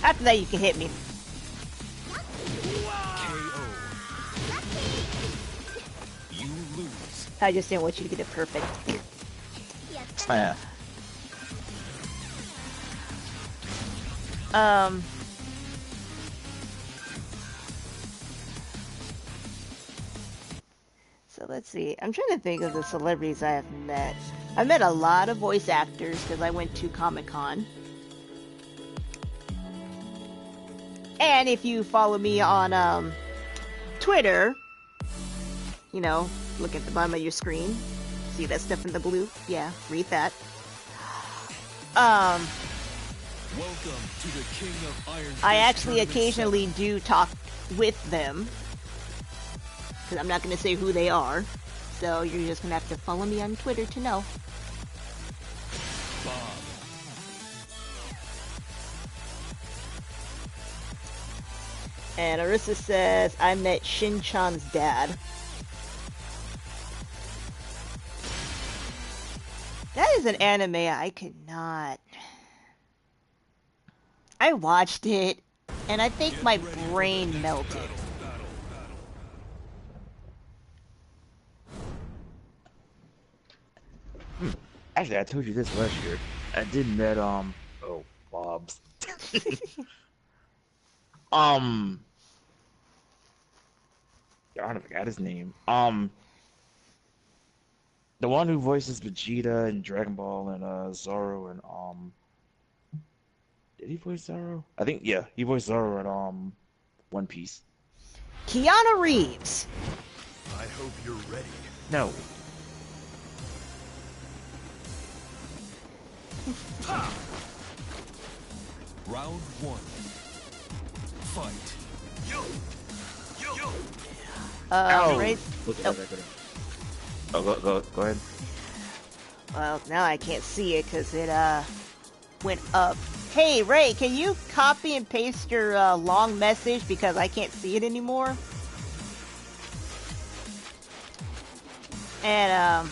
After that, you can hit me. KO. You lose. I just didn't want you to get it perfect. Yeah. So let's see. I'm trying to think of the celebrities I have met. I met a lot of voice actors because I went to Comic-Con. And if you follow me on Twitter, you know, look at the bottom of your screen. See that stuff in the blue? Yeah, read that. Welcome to the King of Iron Fist I actually Tournament occasionally do talk with them. Because I'm not going to say who they are. So you're just going to have to follow me on Twitter to know. 7. Bob. And Arissa says, I met Shin-chan's dad. That is an anime I could not... I watched it, and I think my brain melted. Actually, I told you this last year. I did met Bob's. I forgot his name. The one who voices Vegeta in Dragon Ball and Zoro and did he voice Zoro? I think yeah, he voiced Zoro in One Piece. Keanu Reeves. I hope you're ready. No. Round 1. Fight. Ow. Right? Look at Oh. that. Go ahead. Well, now I can't see it because it went up. Hey, Ray, can you copy and paste your long message because I can't see it anymore? And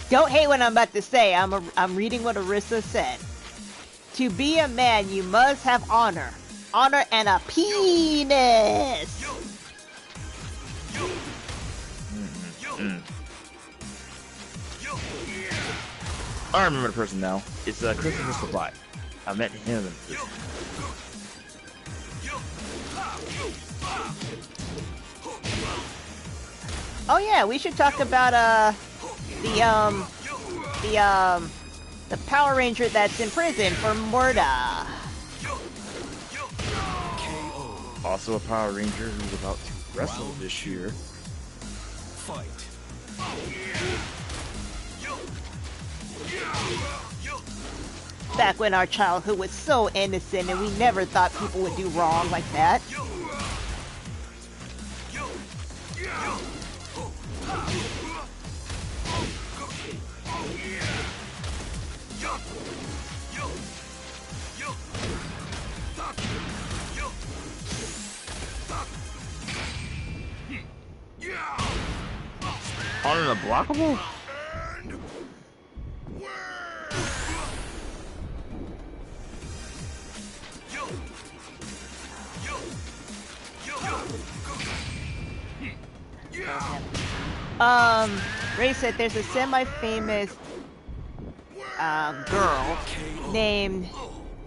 don't hate what I'm about to say. I'm reading what Arissa said. To be a man, you must have honor. Honor and a penis. I remember the person now. It's Christopher Supply. I met him in prison. Oh yeah, we should talk about the Power Ranger that's in prison for murder. Also a Power Ranger who's about to wrestle this year. Fight. Back when our childhood was so innocent and we never thought people would do wrong like that. On an unblockable? Ray said there's a semi-famous girl named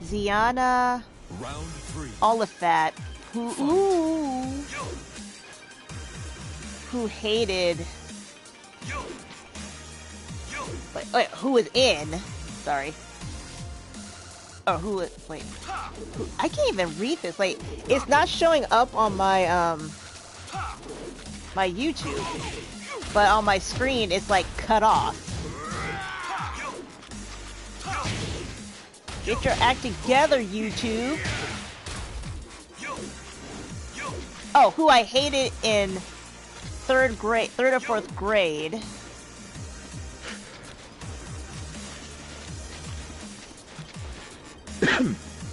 Ziana Round 3. Olifat who hated Wait, who is in? Sorry. Or who is, wait. I can't even read this. Like, it's not showing up on my, my YouTube. But on my screen, it's like cut off. Get your act together, YouTube. Oh, who I hated in third or fourth grade.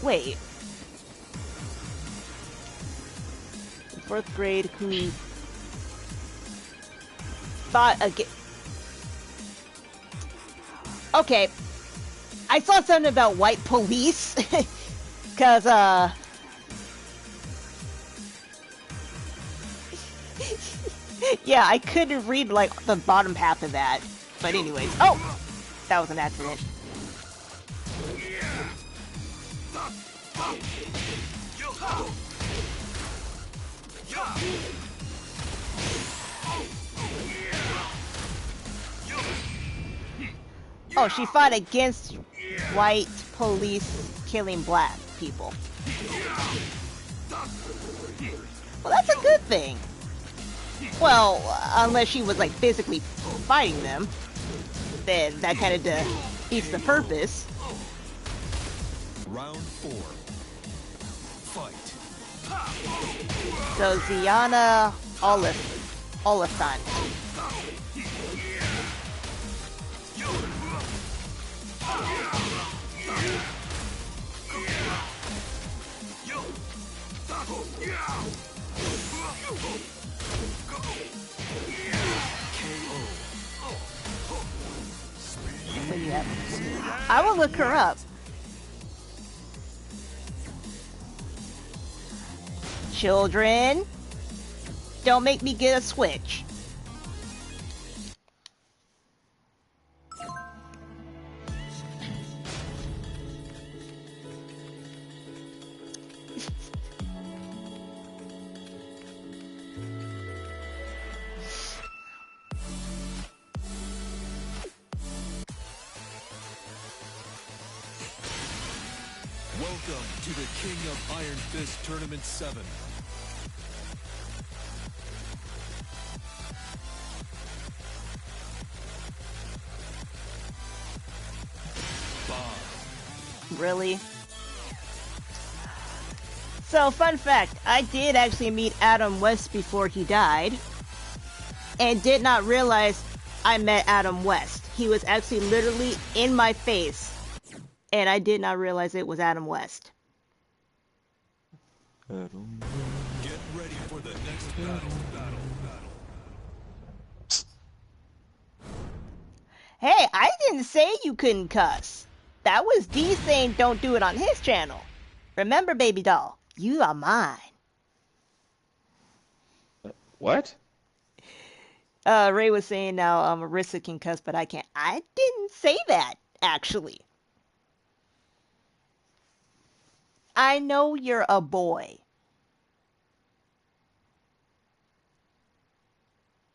Wait. Fourth grade, who thought again. Okay. I saw something about white police. Cause, yeah, I couldn't read, like, the bottom half of that. But anyways. Oh! That was an accident. Oh, she fought against white police killing black people. Well, that's a good thing. Well, unless she was, like, physically fighting them, then that kind of defeats the purpose. Round 4. Fight. So, Ziana Oliphant. What do you have? I will look her up. Children, don't make me get a Switch. Welcome to the King of Iron Fist Tournament 7. Really? So, fun fact, I did actually meet Adam West before he died, and did not realize I met Adam West. He was actually literally in my face, and I did not realize it was Adam West. Get ready for the next battle. Hey, I didn't say you couldn't cuss. That was D saying don't do it on his channel. Remember, baby doll, you are mine. What? Ray was saying now Marissa can cuss, but I can't. I didn't say that, actually. I know you're a boy.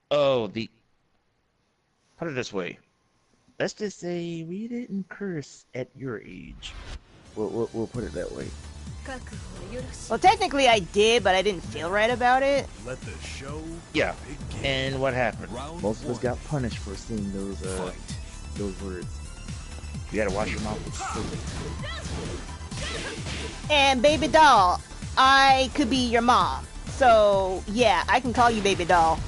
Oh, put it this way. Let's just say we didn't curse at your age. We'll put it that way. Well, technically I did, but I didn't feel right about it. Let the show Yeah. begin. And what happened? Round Most of us 1. got punished for saying those words. You gotta wash your mouth with soap. And baby doll, I could be your mom. So, yeah, I can call you baby doll.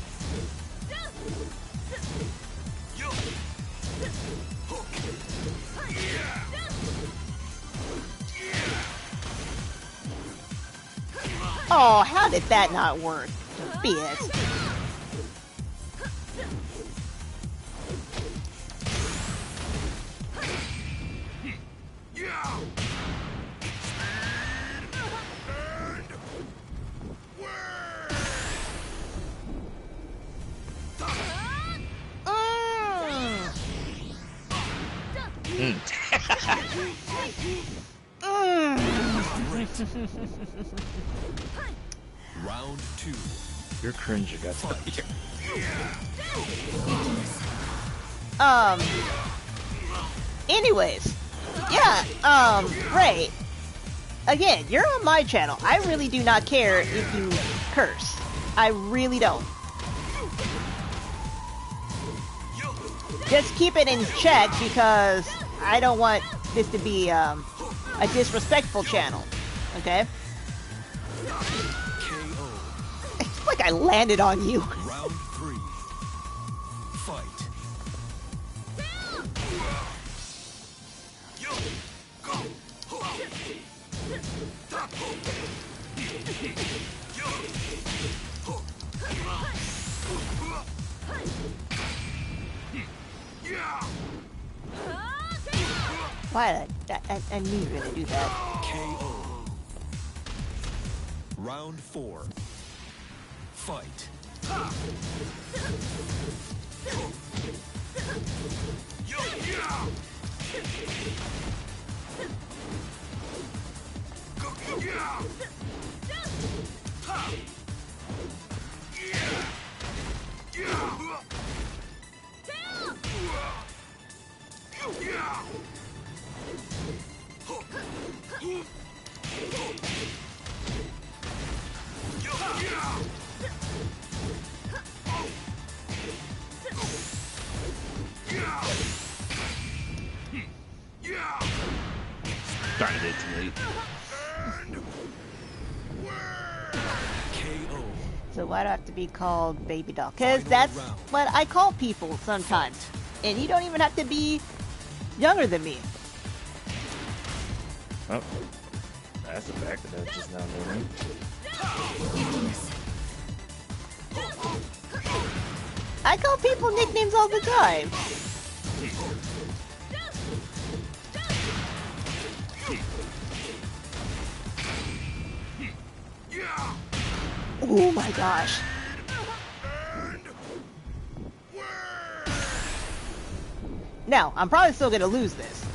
Oh, how did that not work? BS. Round 2. You're cringe, you got to. Anyways, yeah, Ray, again, you're on my channel. I really do not care if you curse. I really don't. Just keep it in check because I don't want this to be a disrespectful channel. Okay? KO. It's like I landed on you. Round 3. Fight. Why? I knew you were gonna do that. KO. Round 4. Fight. Darn it, too late. KO. So why do I have to be called baby doll? Because that's what I call people sometimes. And you don't even have to be younger than me. Oh, that's a fact that I was just now learning. I call people nicknames all the time. Oh my gosh. Now, I'm probably still gonna lose this.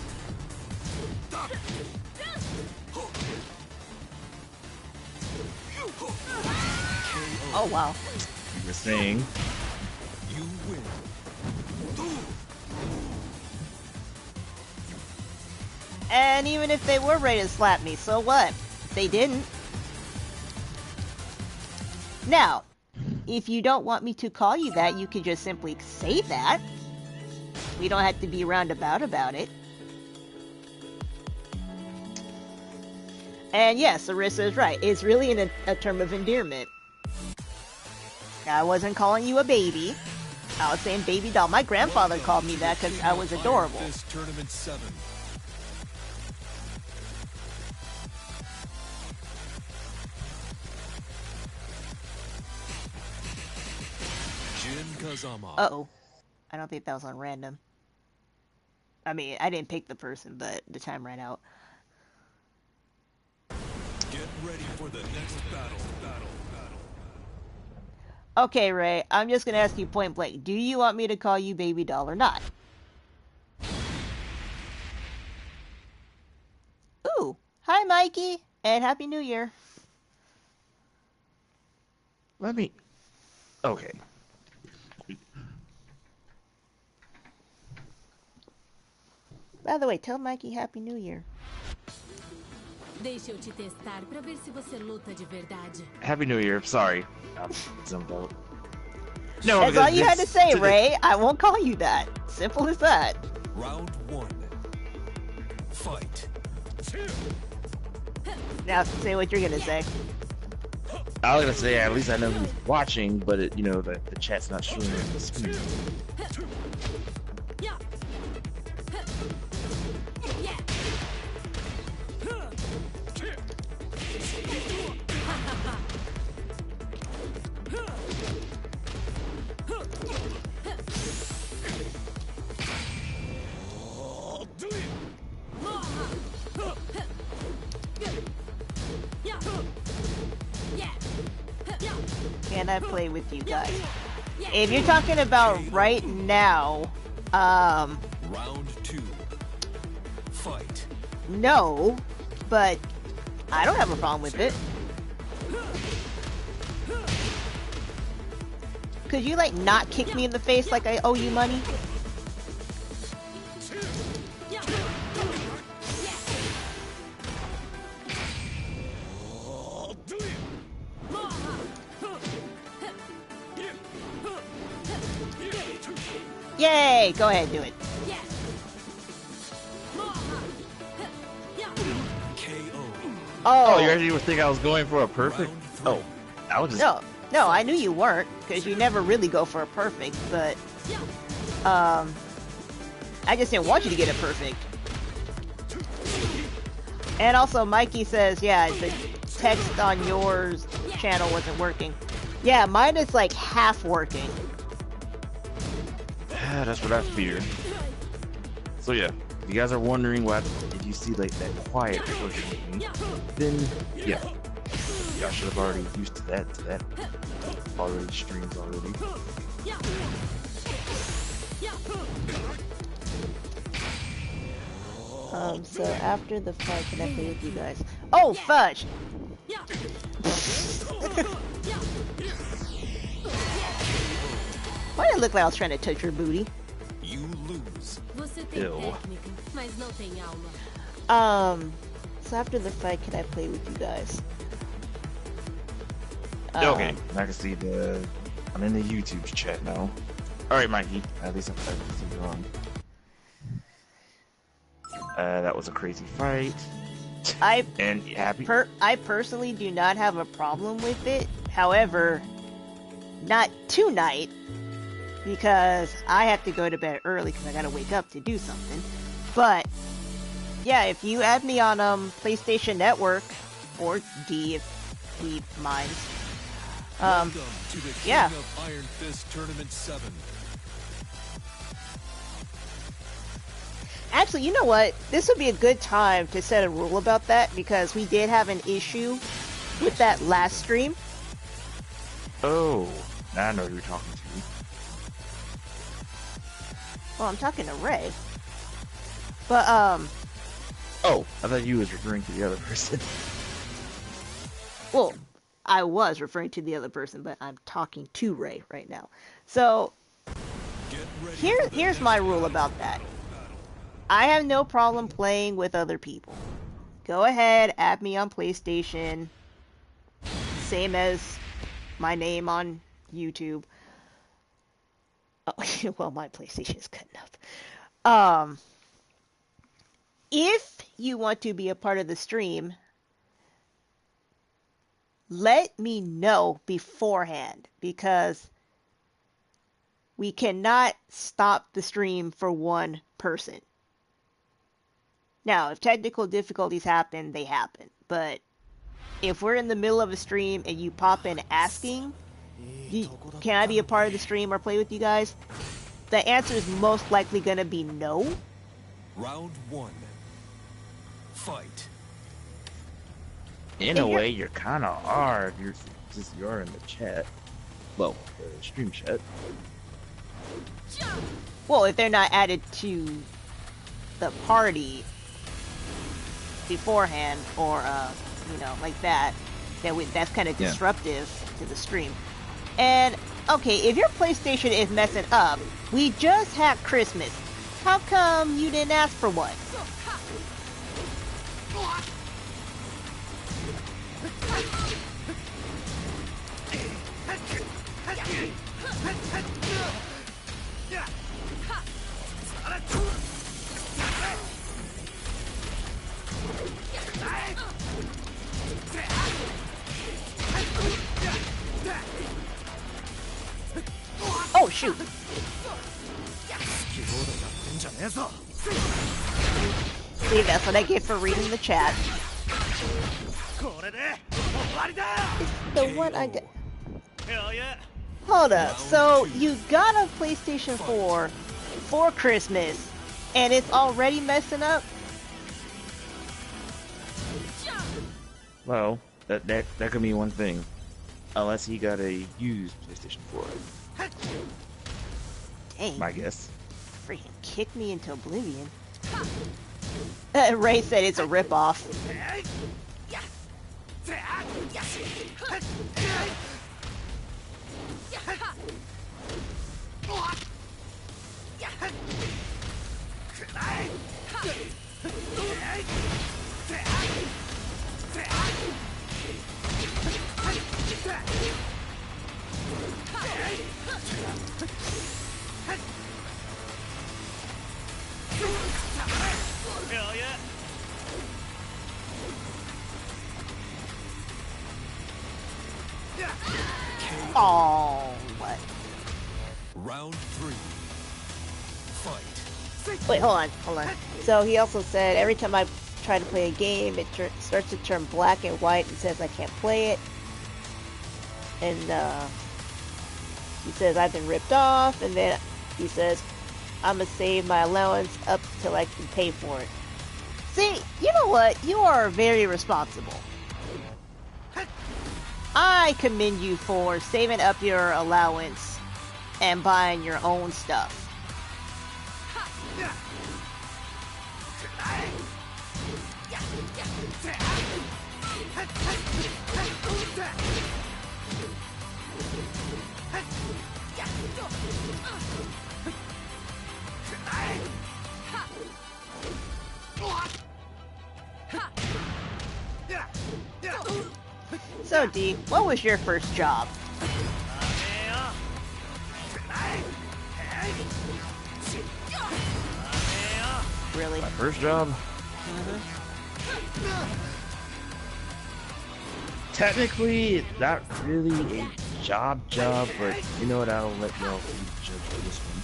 Oh wow. You were saying. You win. And even if they were ready to slap me, so what? They didn't. Now, if you don't want me to call you that, you can just simply say that. We don't have to be roundabout about it. And yes, Arissa is right. It's really a term of endearment. I wasn't calling you a baby. I was saying baby doll. My grandfather called me that because I was adorable. Iron Fist Tournament 7. Jin Kazama. Uh-oh. I don't think that was on random. I mean, I didn't pick the person, but the time ran out. Get ready for the next battle. Okay, Ray, I'm just gonna ask you point blank. Do you want me to call you baby doll or not? Ooh. Hi, Mikey. And Happy New Year. Let me. Okay. By the way, tell Mikey Happy New Year. Deixa eu te testar pra ver se você luta de verdade. Happy New Year. Sorry. I'm zoned out. No, That's all because you had to it's say, the- Ray. I won't call you that. Simple as that. Round 1. Fight. Now, say what you're gonna say. I was gonna say at least I know who's watching, but it, you know the chat's not showing on the screen. Yeah. Yeah. Can I play with you guys? If you're talking about right now, Round 2. Fight. no, but I don't have a problem with it. Could you, like, not kick me in the face like I owe you money? Yay! Go ahead, do it. Yeah. KO. Oh, you Oh, actually think I was going for a perfect? Round Oh, I was just. no, I knew you weren't, because you never really go for a perfect, but, I just didn't want you to get a perfect. And also, Mikey says, yeah, the text on yours channel wasn't working. Yeah, mine is like half working. That's what I fear. So yeah, if you guys are wondering what if you see like that quiet pushing, then yeah, y'all should have already used to that. Already streams already. So after the fight, can I play with you guys? Oh, fudge! Why did it look like I was trying to touch your booty? You lose. Você tem Ew. técnica, mas não tem alma. So after the fight, can I play with you guys? Okay, I can see I'm in the YouTube chat now. All right, Mikey. At least I can see you on. That was a crazy fight. I And happy. I personally do not have a problem with it. However, not tonight, because I have to go to bed early because I gotta wake up to do something. But yeah, if you add me on PlayStation Network or D if he minds. Welcome to the King yeah. of Iron Fist Tournament 7. Actually, you know what? This would be a good time to set a rule about that because we did have an issue with that last stream. Oh, now I know who you're talking to. Well, I'm talking to Ray. But Oh, I thought you was referring to the other person. well, I was referring to the other person, but I'm talking to Ray right now. So Get ready for the here's next my rule battle. about that. I have no problem playing with other people. Go ahead, add me on PlayStation. Same as my name on YouTube. Oh, well, my PlayStation is good enough. If you want to be a part of the stream, let me know beforehand because we cannot stop the stream for one person. Now, if technical difficulties happen, they happen. But if we're in the middle of a stream and you pop in asking, can I be a part of the stream or play with you guys? The answer is most likely going to be no. Round 1. Fight. In a way, you kind of are if you're in the chat. Well, the stream chat. Well, if they're not added to the party beforehand or, like that, that's kind of Yeah. disruptive to the stream. And, okay, if your PlayStation is messing up, we just had Christmas. How come you didn't ask for one? Oh, shoot. See, that's what I get for reading the chat. It's the one I did. Hell yeah. Hold up. So you got a PlayStation 4 for Christmas, and it's already messing up? Well, that could mean one thing. Unless he got a used PlayStation 4. Dang. My guess. Freaking kick me into oblivion. Ray said it's a ripoff. Oh, what? Round 3. Fight. Wait, hold on. So he also said every time I try to play a game, it starts to turn black and white and says I can't play it. And he says I've been ripped off, and then he says I'm gonna save my allowance up till I can pay for it. See, you know what? You are very responsible. I commend you for saving up your allowance and buying your own stuff. So, D, what was your first job? Really? My first job? Technically, it's not really a job, but you know what? I'll let y'all be the judge for this one.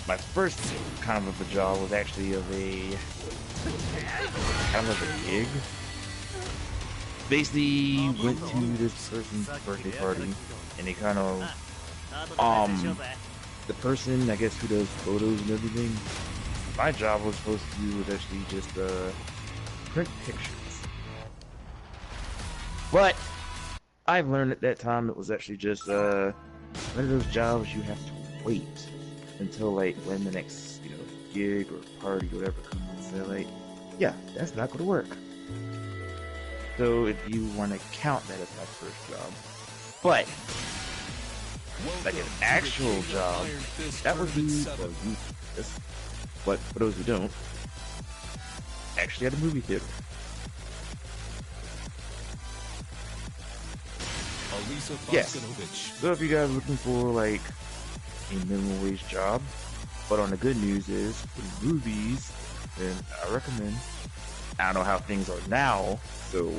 My first kind of a job was actually kind of a gig. Basically, went to this person's birthday party, and they kind of, the person, I guess, who does photos and everything, my job was supposed to do was actually just, print pictures. But, I've learned at that time it was actually just, one of those jobs you have to wait until, like, when the next, gig or party or whatever comes. So, like, yeah, that's not gonna work. So if you want to count that as my first job. But, like an actual job, that would be, well, you this, but for those who don't, actually at a movie theater. Yes. So if you guys are looking for, like, a minimum wage job, but on the good news is, for movies, then I recommend. I don't know how things are now, so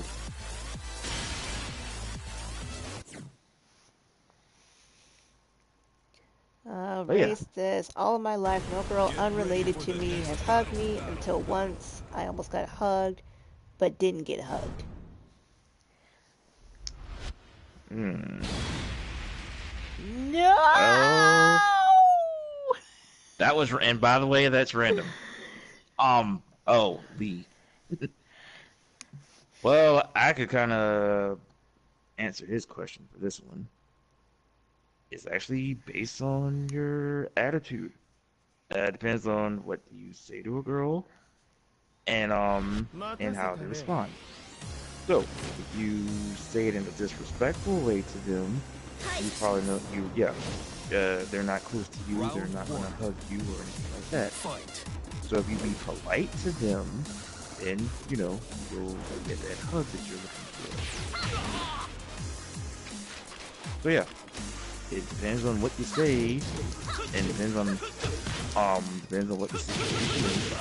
Race says, all of my life, no girl unrelated to me has hugged me until once I almost got hugged, but didn't get hugged. No! That was, and by the way, that's random. Lee. Well, I could kind of answer his question for this one. It's actually based on your attitude. It depends on what you say to a girl, and how they respond. So, if you say it in a disrespectful way to them, you probably know they're not close to you, they're not gonna hug you or anything like that. So if you be polite to them, then you'll get that hug that you're looking for. So yeah, it depends on what you say, and depends on what the situation is.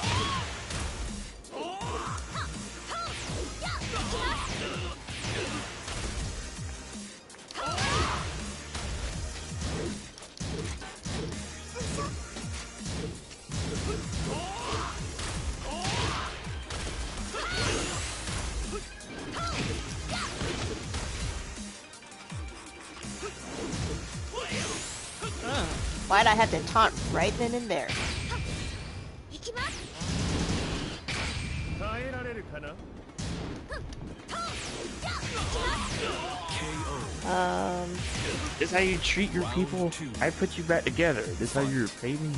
Why'd I have to taunt right then and there? This how you treat your people? I put you back together. This how you repay me?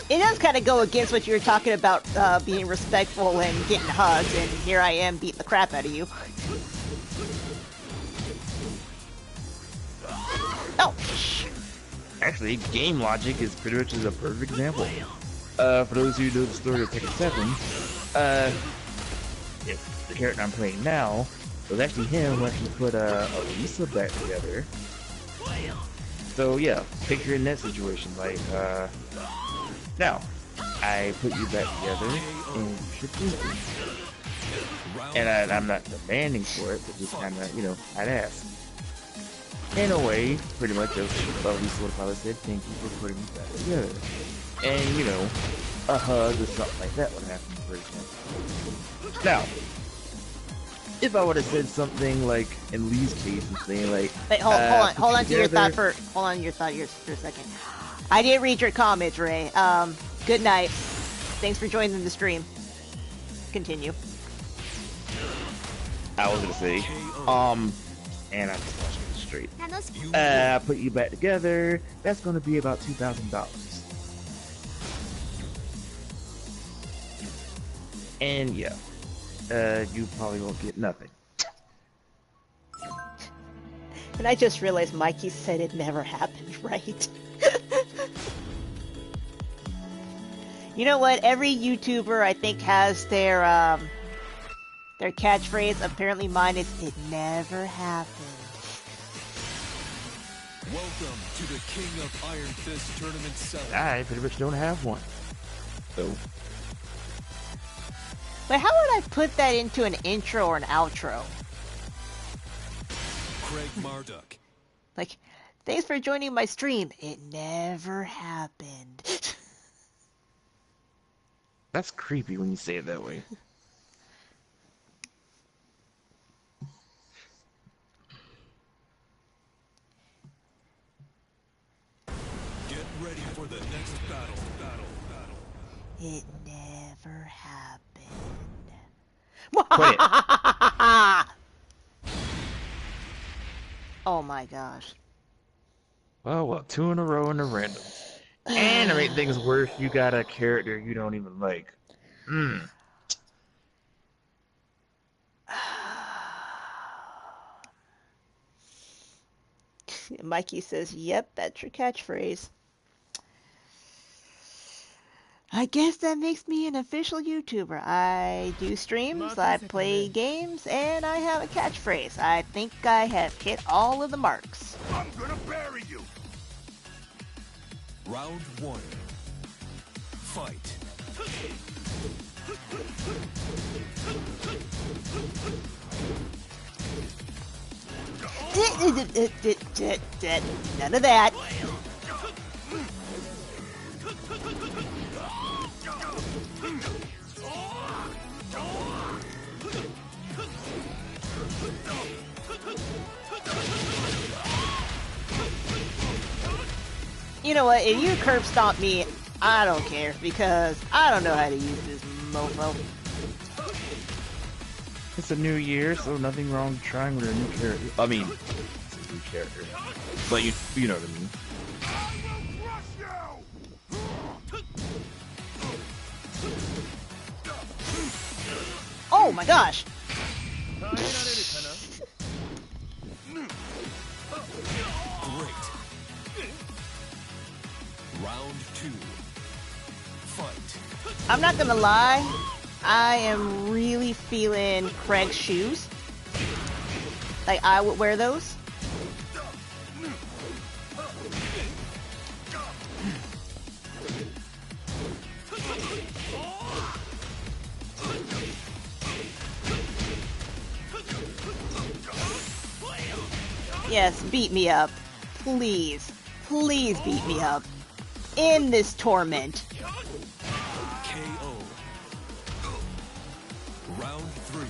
It does kind of go against what you were talking about, being respectful and getting hugs, and here I am beating the crap out of you. Oh! Actually, game logic is pretty much a perfect example. For those who know the story of Tekken 7, if the character I'm playing now, it was actually him who actually put Lisa back together. So yeah, picture in that situation, like, now, I put you back together, and you should please me. And I'm not demanding for it, but just kind of, I'd ask. In a way, pretty much, of least what father said, thank you for putting us back together. And, a hug or something like that would happen, for example. Now, if I would have said something like, in Lee's case, and saying like, Wait, hold on to your thought for a second. I did read your comments, Ray. Good night. Thanks for joining the stream. Continue. I was gonna say, and I'm just gonna get it straight. 楽しく Put you back together. That's gonna be about $2,000. And yeah, you probably won't get nothing. And I just realized Mikey said it never happened, right? You know what? Every YouTuber, I think, has their catchphrase. Apparently mine is, it never happened. Welcome to the King of Iron Fist Tournament 7. I pretty much don't have one. So, But how would I put that into an intro or an outro? Craig Marduk. Like, thanks for joining my stream. It never happened. that's creepy when you say it that way. Get ready for the next battle. It never happened. Quit it. Oh my gosh. Well, 2 in a row in the randoms. And to make things worse, you got a character you don't even like. Mikey says, yep, that's your catchphrase. I guess that makes me an official YouTuber. I do streams, I play games, and I have a catchphrase. I think I have hit all of the marks. I'm gonna bury you. Round 1. Fight. None of that. You know what? If you curb stomp me, I don't care because I don't know how to use this mofo. It's a new year, so nothing wrong trying with a new character. I mean, it's a new character. But you know what I mean. I will crush you. Oh my gosh! Great. Round 2. Fight. I'm not gonna lie, I am really feeling Craig's shoes. Like, I would wear those. Yes, beat me up. Please. Please beat me up. In this torment. KO. Round 3.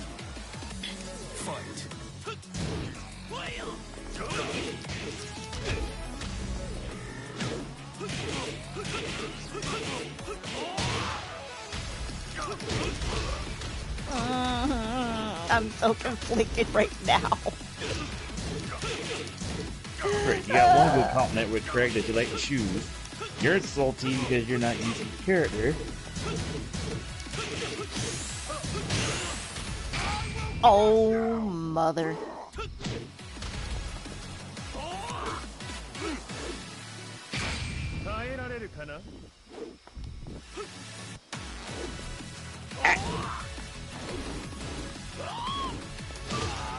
Fight. I'm so conflicted right now. Great, you got one good compliment with Craig that you like the shoes. You're salty because you're not using your character. Oh, mother.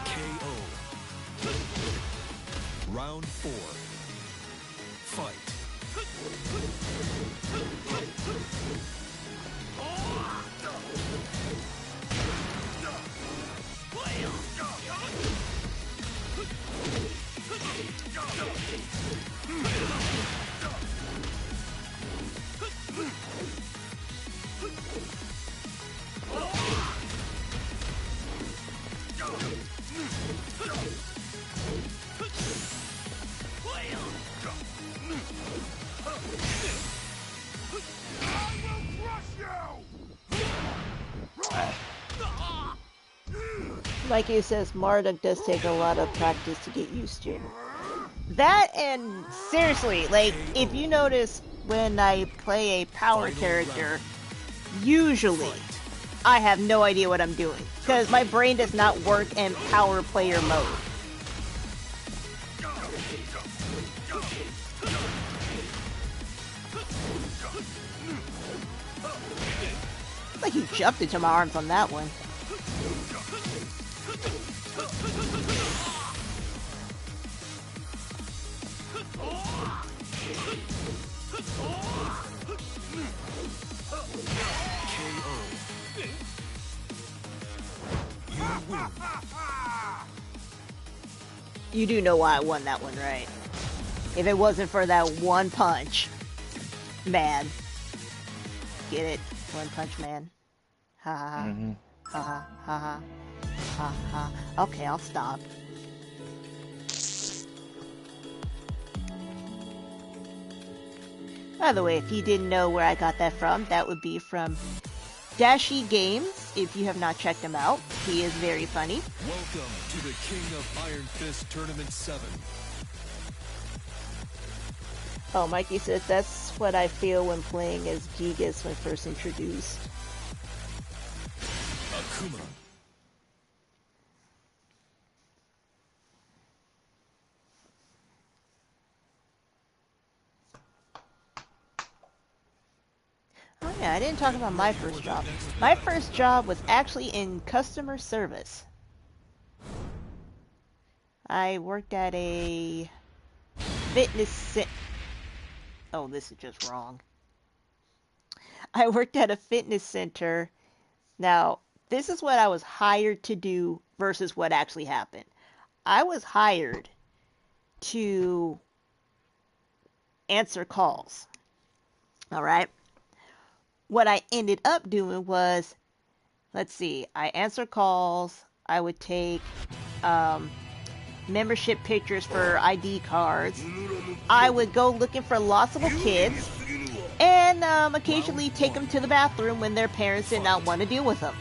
KO. Round 4. Fight. Mikey says Marduk does take a lot of practice to get used to. That, and seriously, like, if you notice when I play a power character, usually I have no idea what I'm doing, because my brain does not work in power player mode. Like he jumped into my arms on that one. You do know why I won that one, right? If it wasn't for that one punch, man. Get it? One Punch Man. Ha ha ha. Mm-hmm. Ha ha ha ha. Ha ha. Okay, I'll stop. By the way, if you didn't know where I got that from, that would be from Dashi Games. If you have not checked him out, he is very funny. Welcome to the King of Iron Fist Tournament 7. Oh, Mikey says that's what I feel when playing as Gigas when first introduced. Akuma. Oh yeah, I didn't talk about my first job. My first job was actually in customer service. I worked at a fitness Oh, this is just wrong. I worked at a fitness center. Now, this is what I was hired to do versus what actually happened. I was hired to answer calls. All right. What I ended up doing was, let's see, I answer calls. I would take membership pictures for ID cards. I would go looking for lost little kids and occasionally take them to the bathroom when their parents did not want to deal with them.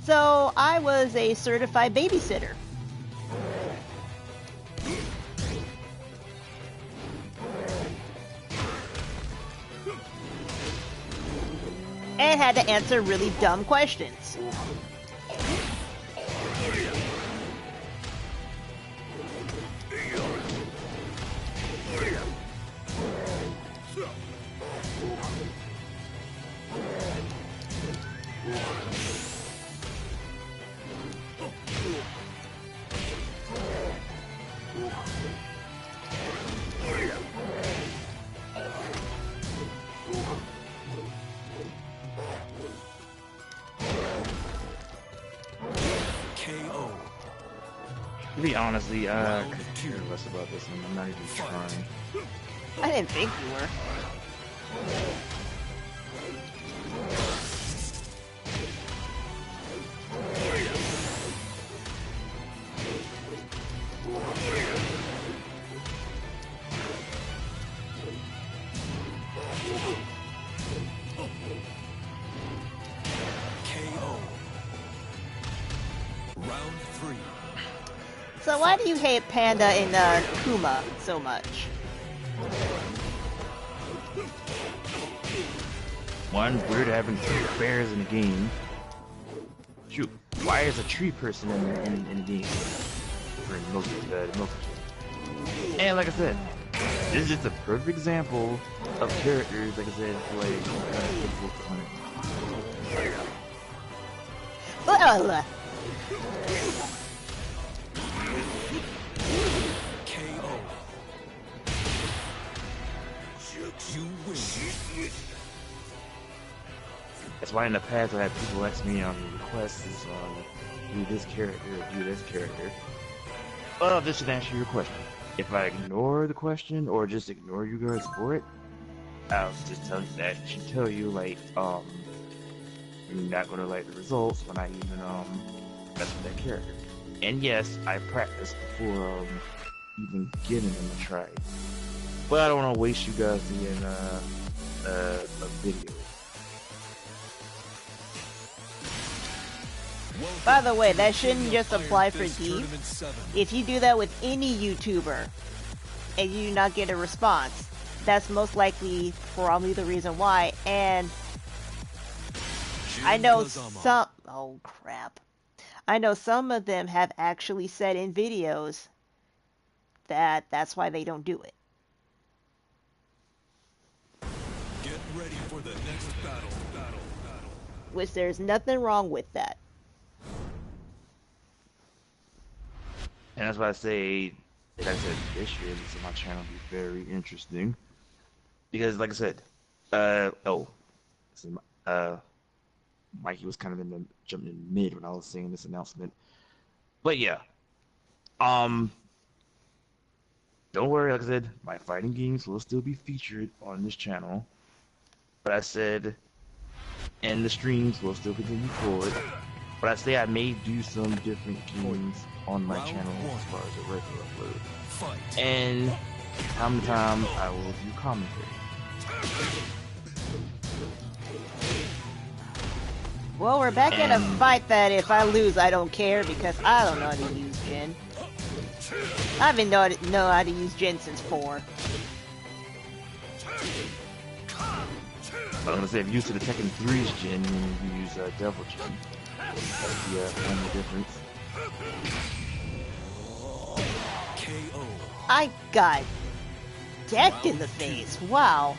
So I was a certified babysitter. And had to answer really dumb questions. To be honest, I could care less about this one. I'm not even trying. I didn't think you were. So why do you hate Panda and Kuma so much? One, weird having bears in the game. Shoot, why is a tree person in the game? For most and like I said, this is just a perfect example of characters, like I said, like difficult to hunt. KO. You win. That's why in the past I had people ask me on requests is do this character, or do this character. This should answer your question. If I ignore the question or just ignore you guys for it, I'll just tell you that should tell you like you're not gonna like the results when I even mess with that character. And yes, I practiced before even giving them a try. But I don't want to waste you guys in a video. By the way, that shouldn't just apply for Deep. If you do that with any YouTuber and you do not get a response, that's most likely probably the reason why. And I know some... Oh, crap. I know some of them have actually said in videos that that's why they don't do it. Get ready for the next battle. Which there's nothing wrong with that. And that's why I say, like I said, this year, this on my channel will be very interesting. Because, like I said, Mikey was kind of jumping in mid when I was saying this announcement. But yeah, don't worry, like I said, my fighting games will still be featured on this channel. But I said, and the streams will still continue forward. But I say I may do some different games on my channel as far as a regular upload. And time to time, I will do commentary. Well, we're back in a fight that if I lose, I don't care because I don't know how to use Jin. I haven't know how to use Jin since 4. But I'm gonna say, if you're used to the Tekken 3's Jin, and you use Devil Jin. That's the only difference. KO. I got decked in the face. Wow.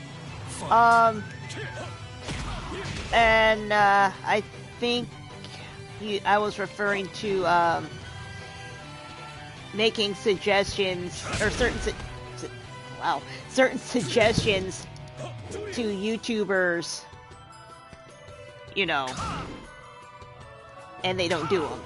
And I think I was referring to making suggestions or certain suggestions to YouTubers, you know, and they don't do them.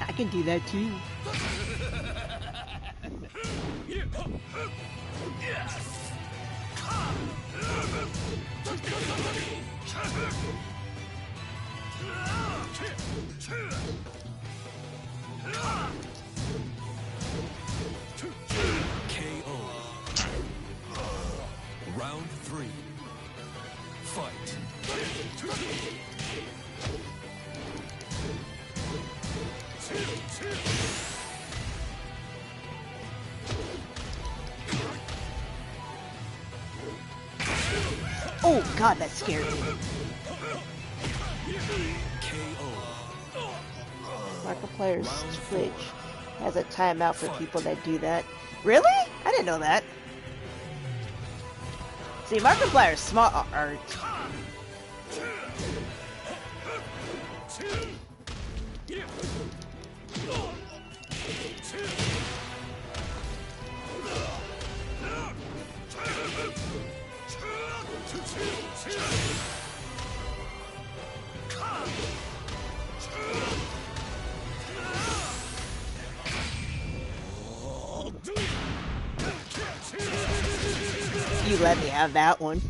I can do that too. KO. Round 3. Fight. Oh god, that scared me. KO. Markiplier's Twitch has a timeout for people that do that. Really? I didn't know that. See, Markiplier's smart art. You let me have that one.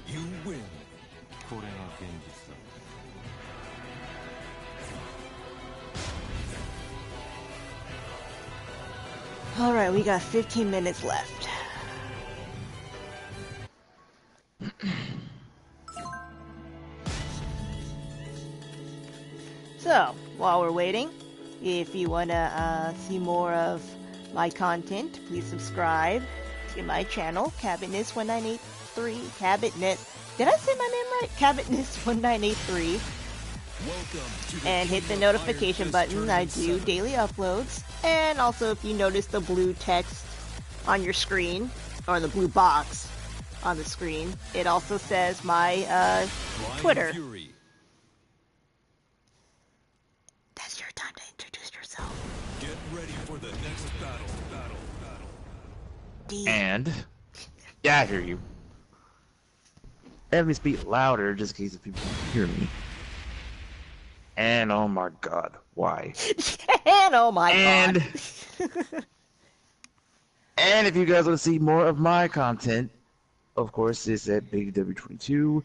You win. Alright, we got 15 minutes left. So, while we're waiting, if you want to see more of my content, please subscribe to my channel, Cabinets1983. Did I say my name right? Cabinets1983. And hit the notification button. I do daily uploads. And also, if you notice the blue text on your screen, or the blue box on the screen, it also says my Blind Twitter. Fury. That's your time to introduce yourself. Get ready for the next battle. D. And yeah, I hear you. Let me speak louder just in case if people can hear me. And oh my god, why? And oh my And god. and if you guys want to see more of my content, of course, it's at BigW22,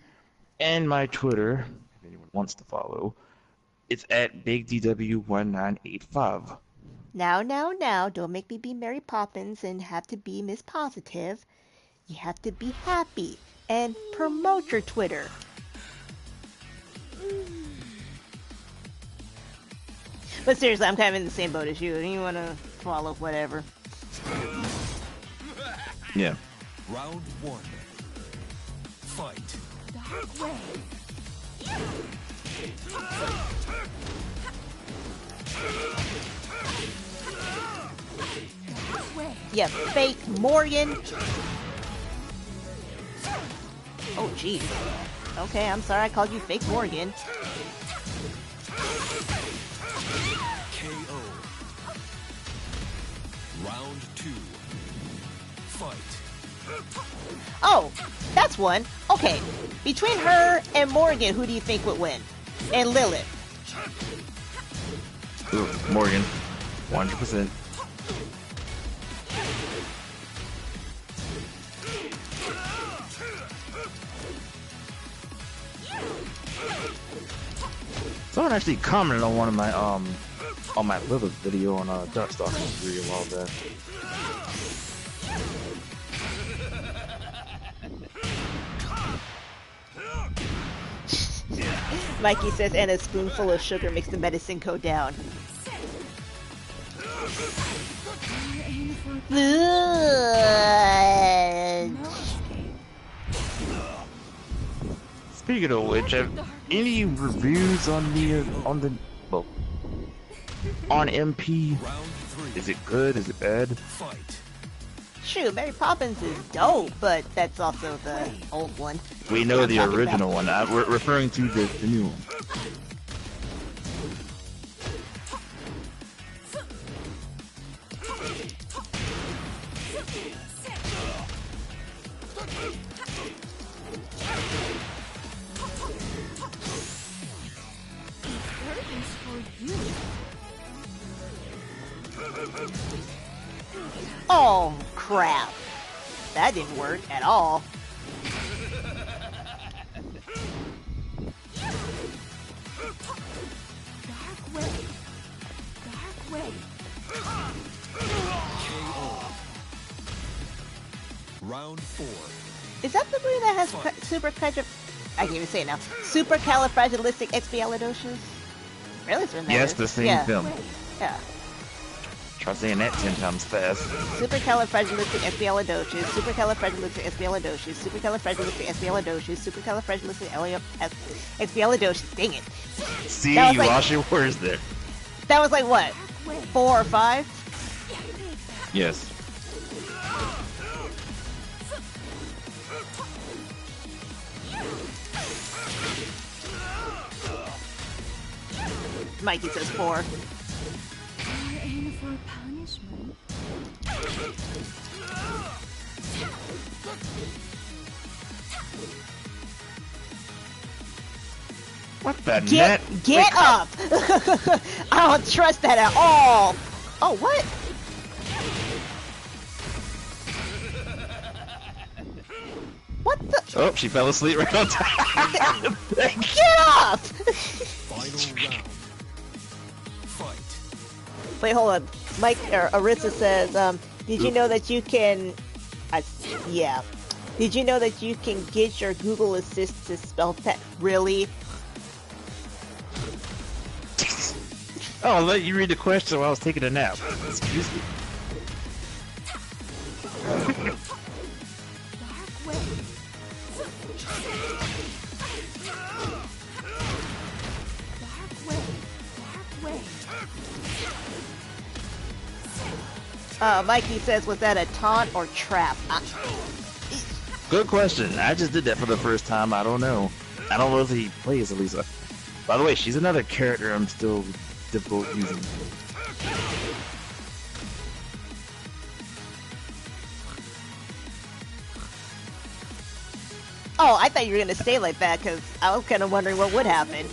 and my Twitter, if anyone wants to follow, it's at BigDW1985. Now, don't make me be Mary Poppins and have to be Miss Positive. You have to be happy and promote your Twitter. But seriously, I'm kind of in the same boat as you. You want to follow whatever. Yeah. Round 1. Fight. Dark way. Dark way. Yeah, fake Morgan. Oh, geez. Okay, I'm sorry I called you fake Morgan. KO. Round 2. Fight. Oh, that's one. Okay, between her and Morgan, who do you think would win? And Lilith. Ooh, Morgan. 100%. Someone actually commented on one of my on my Lilith video on Darkstalker 3 a while back. Mikey says, and a spoonful of sugar makes the medicine go down. Speaking of which, have any reviews on the well on MP? Round 3. Is it good? Is it bad? Fight. Shoot, Mary Poppins is dope, but that's also the old one. We know I'm the talking original about. one. We're referring to the new one. Curtains for you. Oh, crap. That didn't work at all. Dark way. Dark way. KO. Round 4. Is that the movie that has I can't even say it now. Supercalifragilisticexpialidocious? Really? Yes, the same film. Yeah. Try saying that 10 times fast. Supercalifragilisticexpialidocious, supercalifragilisticexpialidocious, supercalifragilisticexpialidocious, supercalifragilisticexpialidocious. Dang it. See, That was you like- lost your words there. That was like what? 4 or 5? Yes. Mikey says 4. You're in for punishment. What the Get net? get up! I don't trust that at all. Oh, what? What the? Oh, she fell asleep right on time. Get up! Final round. Fight. Wait, hold on. Mike or Arissa says, did you know that you can? Yeah. Did you know that you can get your Google Assist to spell that? Really? Oh, I'll let you read the question while I was taking a nap. Excuse me. Dark way. Dark way. Dark way. Mikey says, was that a taunt or trap? Good question. I just did that for the first time. I don't know. I don't know if he plays Elisa. By the way, she's another character I'm still difficult using. Oh, I thought you were gonna stay like that because I was kind of wondering what would happen.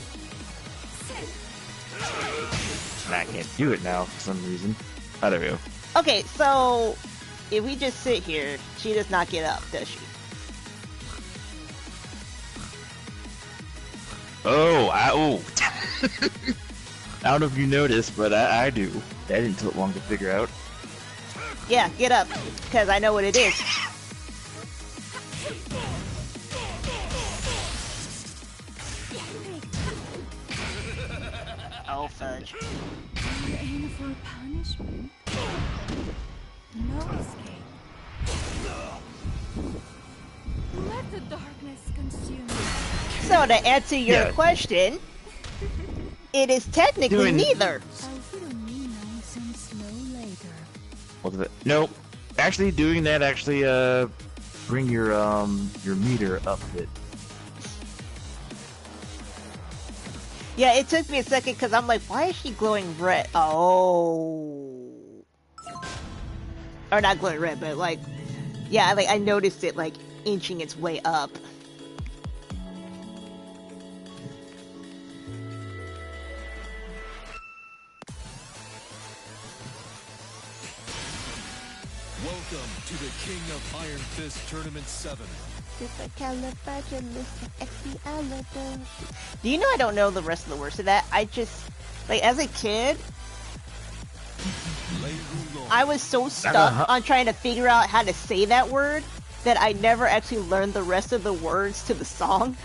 I can't do it now for some reason. Oh, there we go. Okay, so if we just sit here, she does not get up, does she? Oh, I don't know if you noticed, but I do. That didn't take long to figure out. Yeah, get up, because I know what it is. Oh, fudge. You're in for punishment. No escape. Let the darkness consume you. So to answer your question, it is technically neither. I'll hear me nonsense no later. What's it? Nope. Actually, doing that bring your meter up a bit. Yeah, it took me a second because I'm like, why is she glowing red? Oh. Or not glowing red, but like, yeah, like I noticed it like inching its way up. Welcome to the King of Iron Fist Tournament 7. Do you know I don't know the rest of the words of that? I just, like, as a kid, I was so stuck on trying to figure out how to say that word that I never actually learned the rest of the words to the song.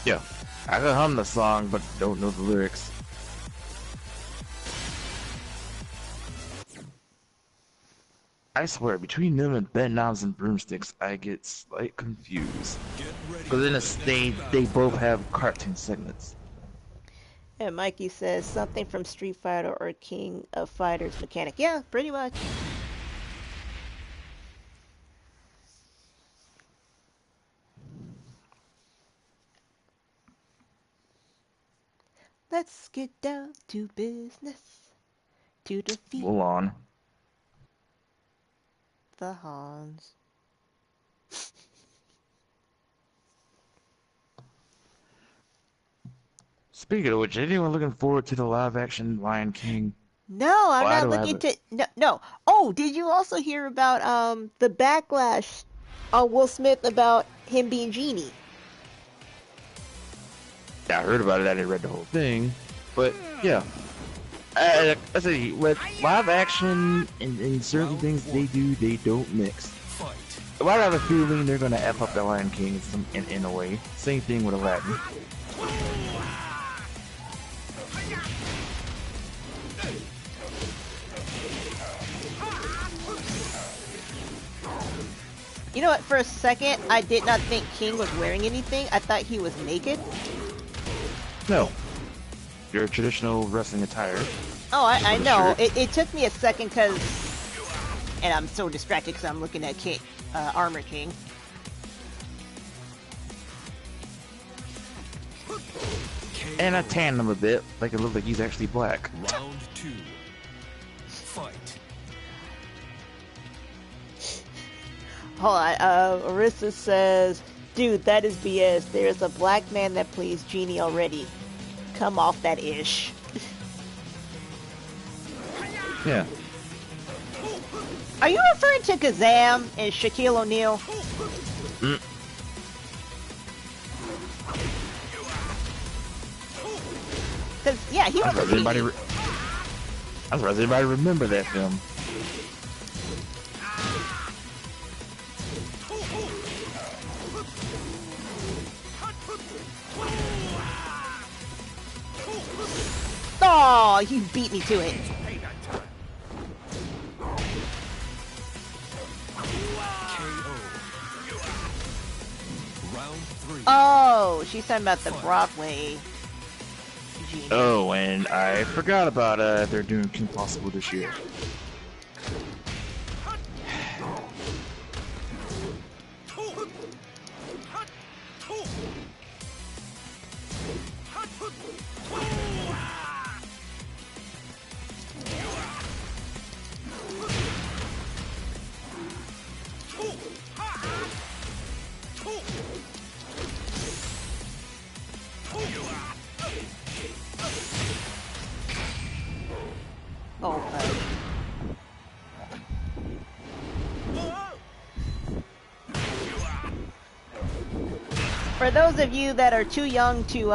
Yeah. I can hum the song, but don't know the lyrics. I swear, between them and bent knobs and broomsticks, I get slight confused. Because they both have cartoon segments. And Mikey says something from Street Fighter or King of Fighters mechanic. Yeah, pretty much. Let's get down to business to defeat Hold on. the Hans. Speaking of which, anyone looking forward to the live-action Lion King? No, I'm not looking to. No. Oh, did you also hear about the backlash on Will Smith about him being Genie? Yeah, I heard about it. I didn't read the whole thing, but yeah. I say with live action and certain things they do, they don't mix. I have a feeling they're gonna F up the Lion King in a way. Same thing with Aladdin. You know what? For a second, I did not think King was wearing anything. I thought he was naked. No. Your traditional wrestling attire. Oh, I know. It took me a second because... And I'm so distracted because I'm looking at King, Armor King. And I tanned him a bit, like it looked like he's actually black. Round 2. Fight. Hold on, Arissa says, dude, that is BS. There's a black man that plays Genie already. Come off that ish. Yeah. Are you referring to Kazam and Shaquille O'Neal? Cause yeah, he was a Genie. I'm surprised everybody remember that film. Oh, you beat me to it. Oh, she's talking about the Broadway Genie. Oh, and I forgot about they're doing Kim Possible this year. For those of you that are too young to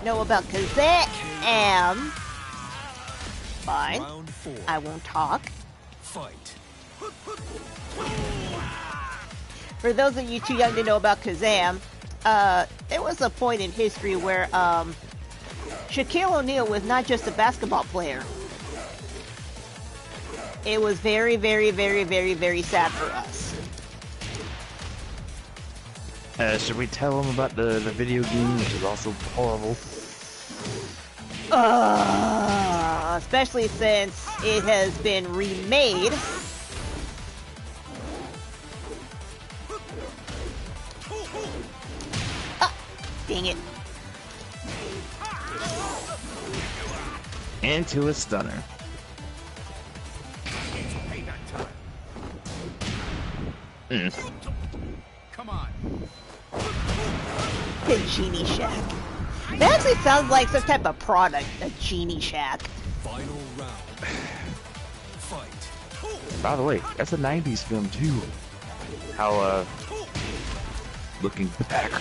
know about Kazam, fine, Round 4. I won't talk. Fight. For those of you too young to know about Kazam, there was a point in history where Shaquille O'Neal was not just a basketball player. It was very, very, very, very, very sad for us. Should we tell them about the video game, which is also horrible? Especially since it has been remade. Ah, dang it. Into a stunner. Come on. The Genie Shack. That actually sounds like some type of product, a Genie Shack. Final round. Fight. By the way, that's a 90s film too. How, looking back.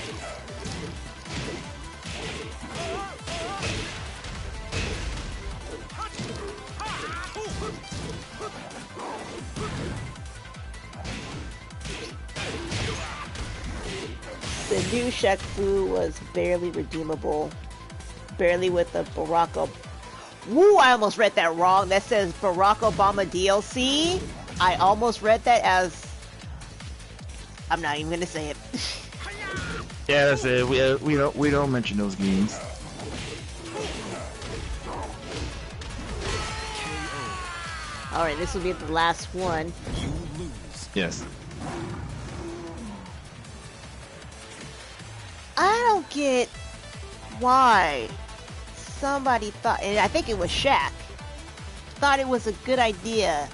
The new Shaq Fu was barely redeemable. Barely with the Barack Obama. Woo, I almost read that wrong. That says Barack Obama DLC. I almost read that as... I'm not even gonna say it. Yeah, that's it. We don't mention those games. Alright, this will be the last one. You lose. Yes. I don't get why somebody thought, and I think it was Shaq, thought it was a good idea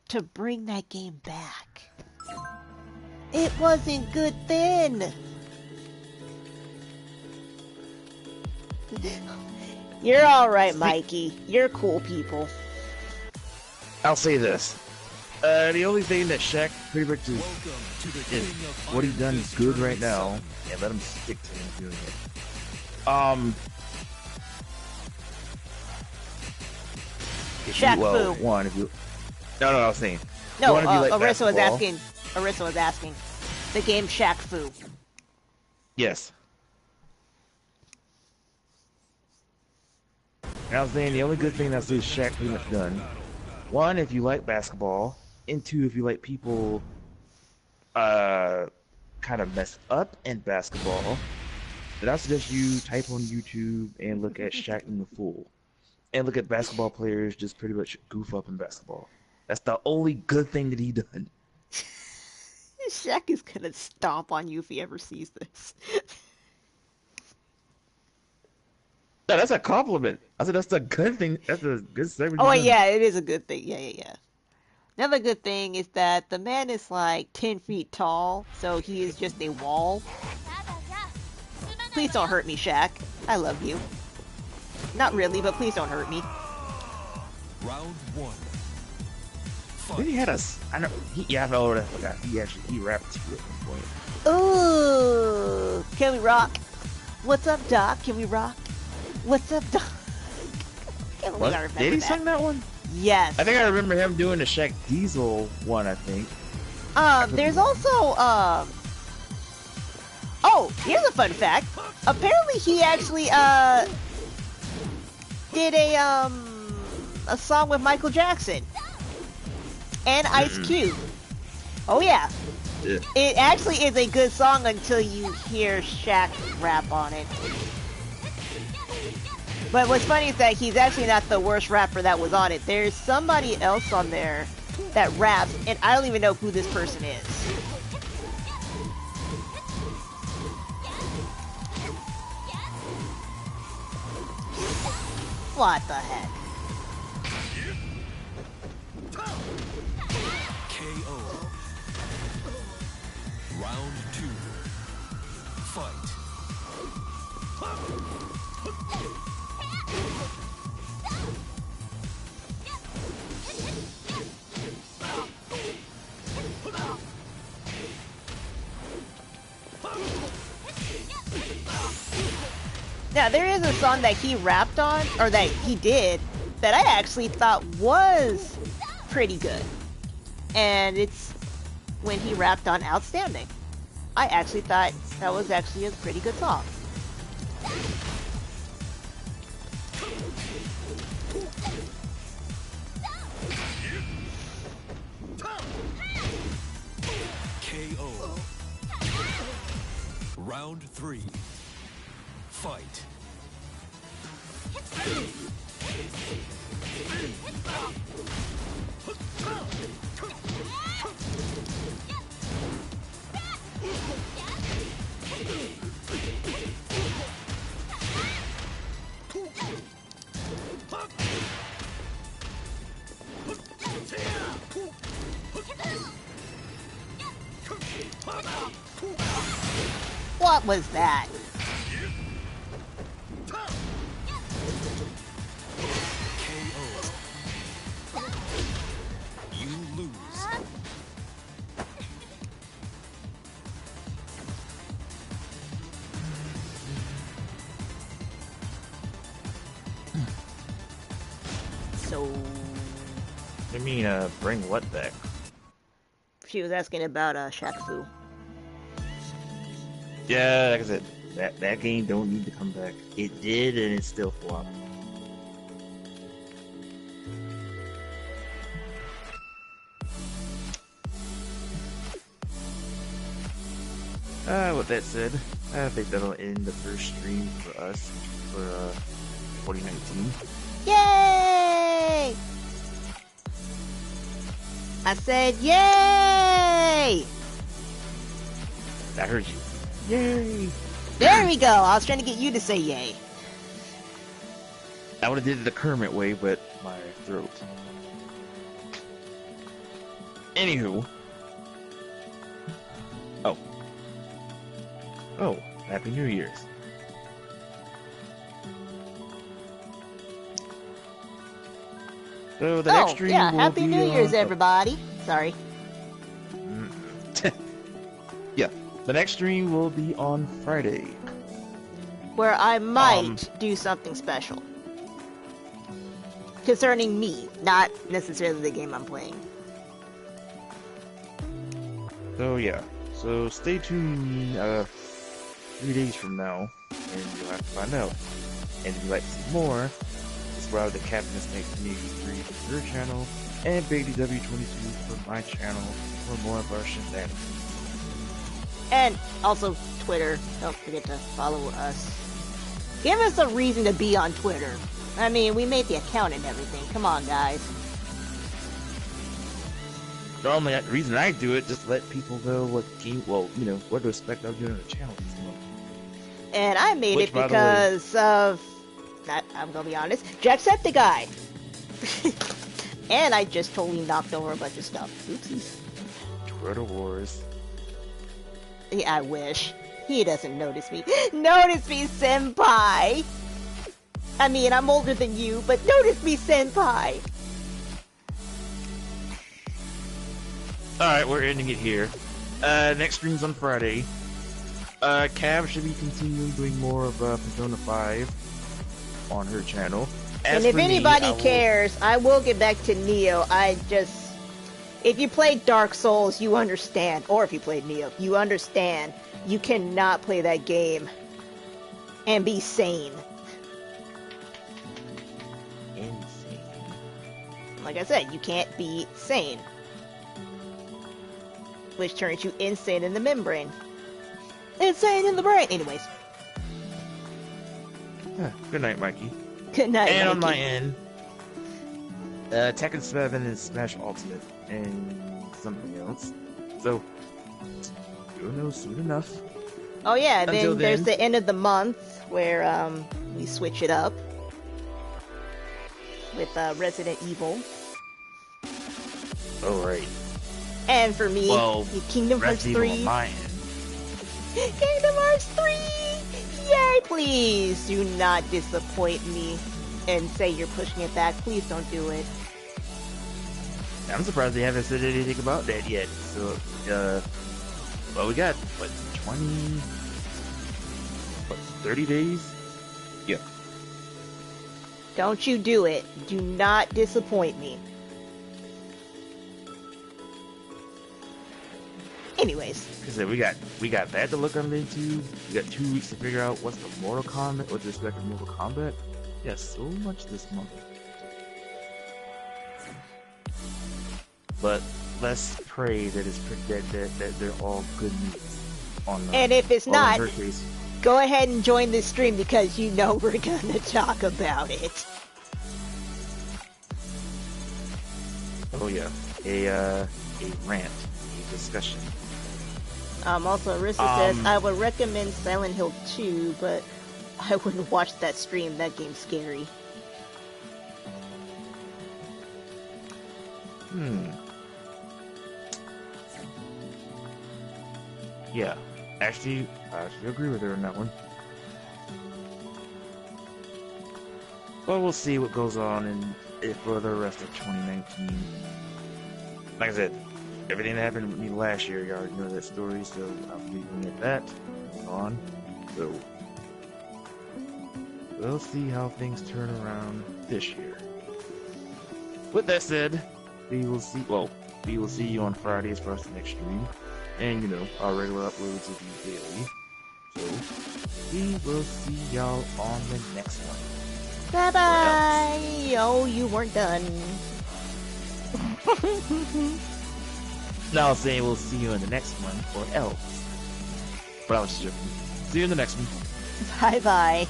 to bring that game back. It wasn't good then. You're alright, Mikey. You're cool people. I'll say this. The only thing that Shaq pretty much is Welcome to the King of what he Iron done Fist good right Tournament now. 7. Yeah, let him stick to him doing it. If Shaq you, well, Fu. one, if you... No, I was saying. No, one, if you like Arissa was basketball. asking. Arissa was asking. The game Shaq Fu. Yes. And I was saying the only good thing that's this Shaq pretty much done. One, if you like basketball, and two, if you like people kind of messed up in basketball, then I suggest you type on YouTube and look at Shaq in the Fool. And look at basketball players just pretty much goof up in basketball. That's the only good thing that he done. Shaq is gonna stomp on you if he ever sees this. No, that's a compliment. I said that's a good thing. That's a good segment. Oh yeah, it is a good thing. Yeah. Another good thing is that the man is like 10 feet tall, so he is just a wall. Please don't hurt me, Shaq. I love you. Not really, but please don't hurt me. Round 1. Then he had us. I know. Yeah, I forgot. He rapped to it at one point. Ooh, can we rock? What's up, Doc? Can we rock? What's up, Doc? Can't believe I remember Did he that. sing that one? Yes. I think I remember him doing the Shaq Diesel one. I think. There's also oh, here's a fun fact. Apparently, he actually did a song with Michael Jackson and Ice Cube. Oh yeah. Yeah. It actually is a good song until you hear Shaq rap on it. But what's funny is that he's actually not the worst rapper that was on it. There's somebody else on there that raps, and I don't even know who this person is. What the heck? KO. Round 2. Fight. Now, there is a song that he rapped on, or that he did, that I actually thought was pretty good. And it's when he rapped on Outstanding. I actually thought that was actually a pretty good song. KO. Round 3. Fight. What was that? KO. You lose. So, I mean, bring what back? she was asking about Shaq Fu. Yeah, like I said, that game don't need to come back. It did, and it still flopped. With that said, I think that'll end the first stream for us for 2019. Yay! I said yay! I heard you. Yay! There we go. I was trying to get you to say yay. I would have did it the Kermit way, but my throat. Anywho. Oh, Happy New Year's. So the next stream yeah, will Happy be New Year's, on... everybody. Sorry. Yeah, the next stream will be on Friday. Where I might do something special. Concerning me, not necessarily the game I'm playing. So yeah, so stay tuned 3 days from now, and you'll have to find out. And if you'd like to see more, subscribe to Captain Snake Community 3 for your channel, and BabyW22 for my channel for more of our shenanigans. And also Twitter. Don't forget to follow us. Give us a reason to be on Twitter. I mean, we made the account and everything. Come on, guys. The only reason I do it, just to let people know what game, well, you know, what to expect of doing on the channel this month. And I made Which, it by the way- because of, I'm gonna be honest, Jacksepticeye. And I just totally knocked over a bunch of stuff. Oopsies. Twitter Wars. Yeah, I wish. He doesn't notice me. Notice me, senpai! I mean, I'm older than you, but notice me, senpai! Alright, we're ending it here. Next stream's on Friday. Cav should be continuing doing more of Persona 5 on her channel. And if anybody cares, I will get back to Neo. If you played Dark Souls, you understand. Or if you played Neo, you understand. You cannot play that game and be sane. Insane. Like I said, you can't be sane. Which turns you insane in the membrane. Insane in the brain! Anyways. Good night, Mikey. Good night, And on my Mikey. end, Tekken 7 is Smash Ultimate and something else. So, you'll know soon enough. Oh yeah, Until then there's then- the end of the month where we switch it up with Resident Evil. Oh, right. And for me, Well, Kingdom Hearts Resident Evil 3. on my end. Kingdom Hearts 3! Yay! Please do not disappoint me and say you're pushing it back. Please don't do it. I'm surprised they haven't said anything about that yet. So, well, we got, what, 30 days Yeah. Don't you do it. Do not disappoint me. Anyways. Like I said, we got that to look on YouTube. We got 2 weeks to figure out what's the Mortal Kombat, what's the respective Mortal Kombat. Yeah, so much this month. But let's pray that that they're all good news. And if it's not, her case. Go ahead and join this stream because you know we're gonna talk about it. Oh yeah, a rant, a discussion. Also, Arissa says, I would recommend Silent Hill 2, but I wouldn't watch that stream. That game's scary. Yeah, actually, I agree with her on that one. But we'll see what goes on for the rest of 2019. Like I said, everything that happened with me last year, you already know that story, so I'll be leaving it at that. It's on. So, we'll see how things turn around this year. With that said, we will see you on Fridays for our next stream. And, you know, our regular uploads will be daily. So, we will see y'all on the next one. Bye-bye! Oh, you weren't done. Now I'll say we'll see you in the next one, or else. But I was just joking. See you in the next one. Bye-bye.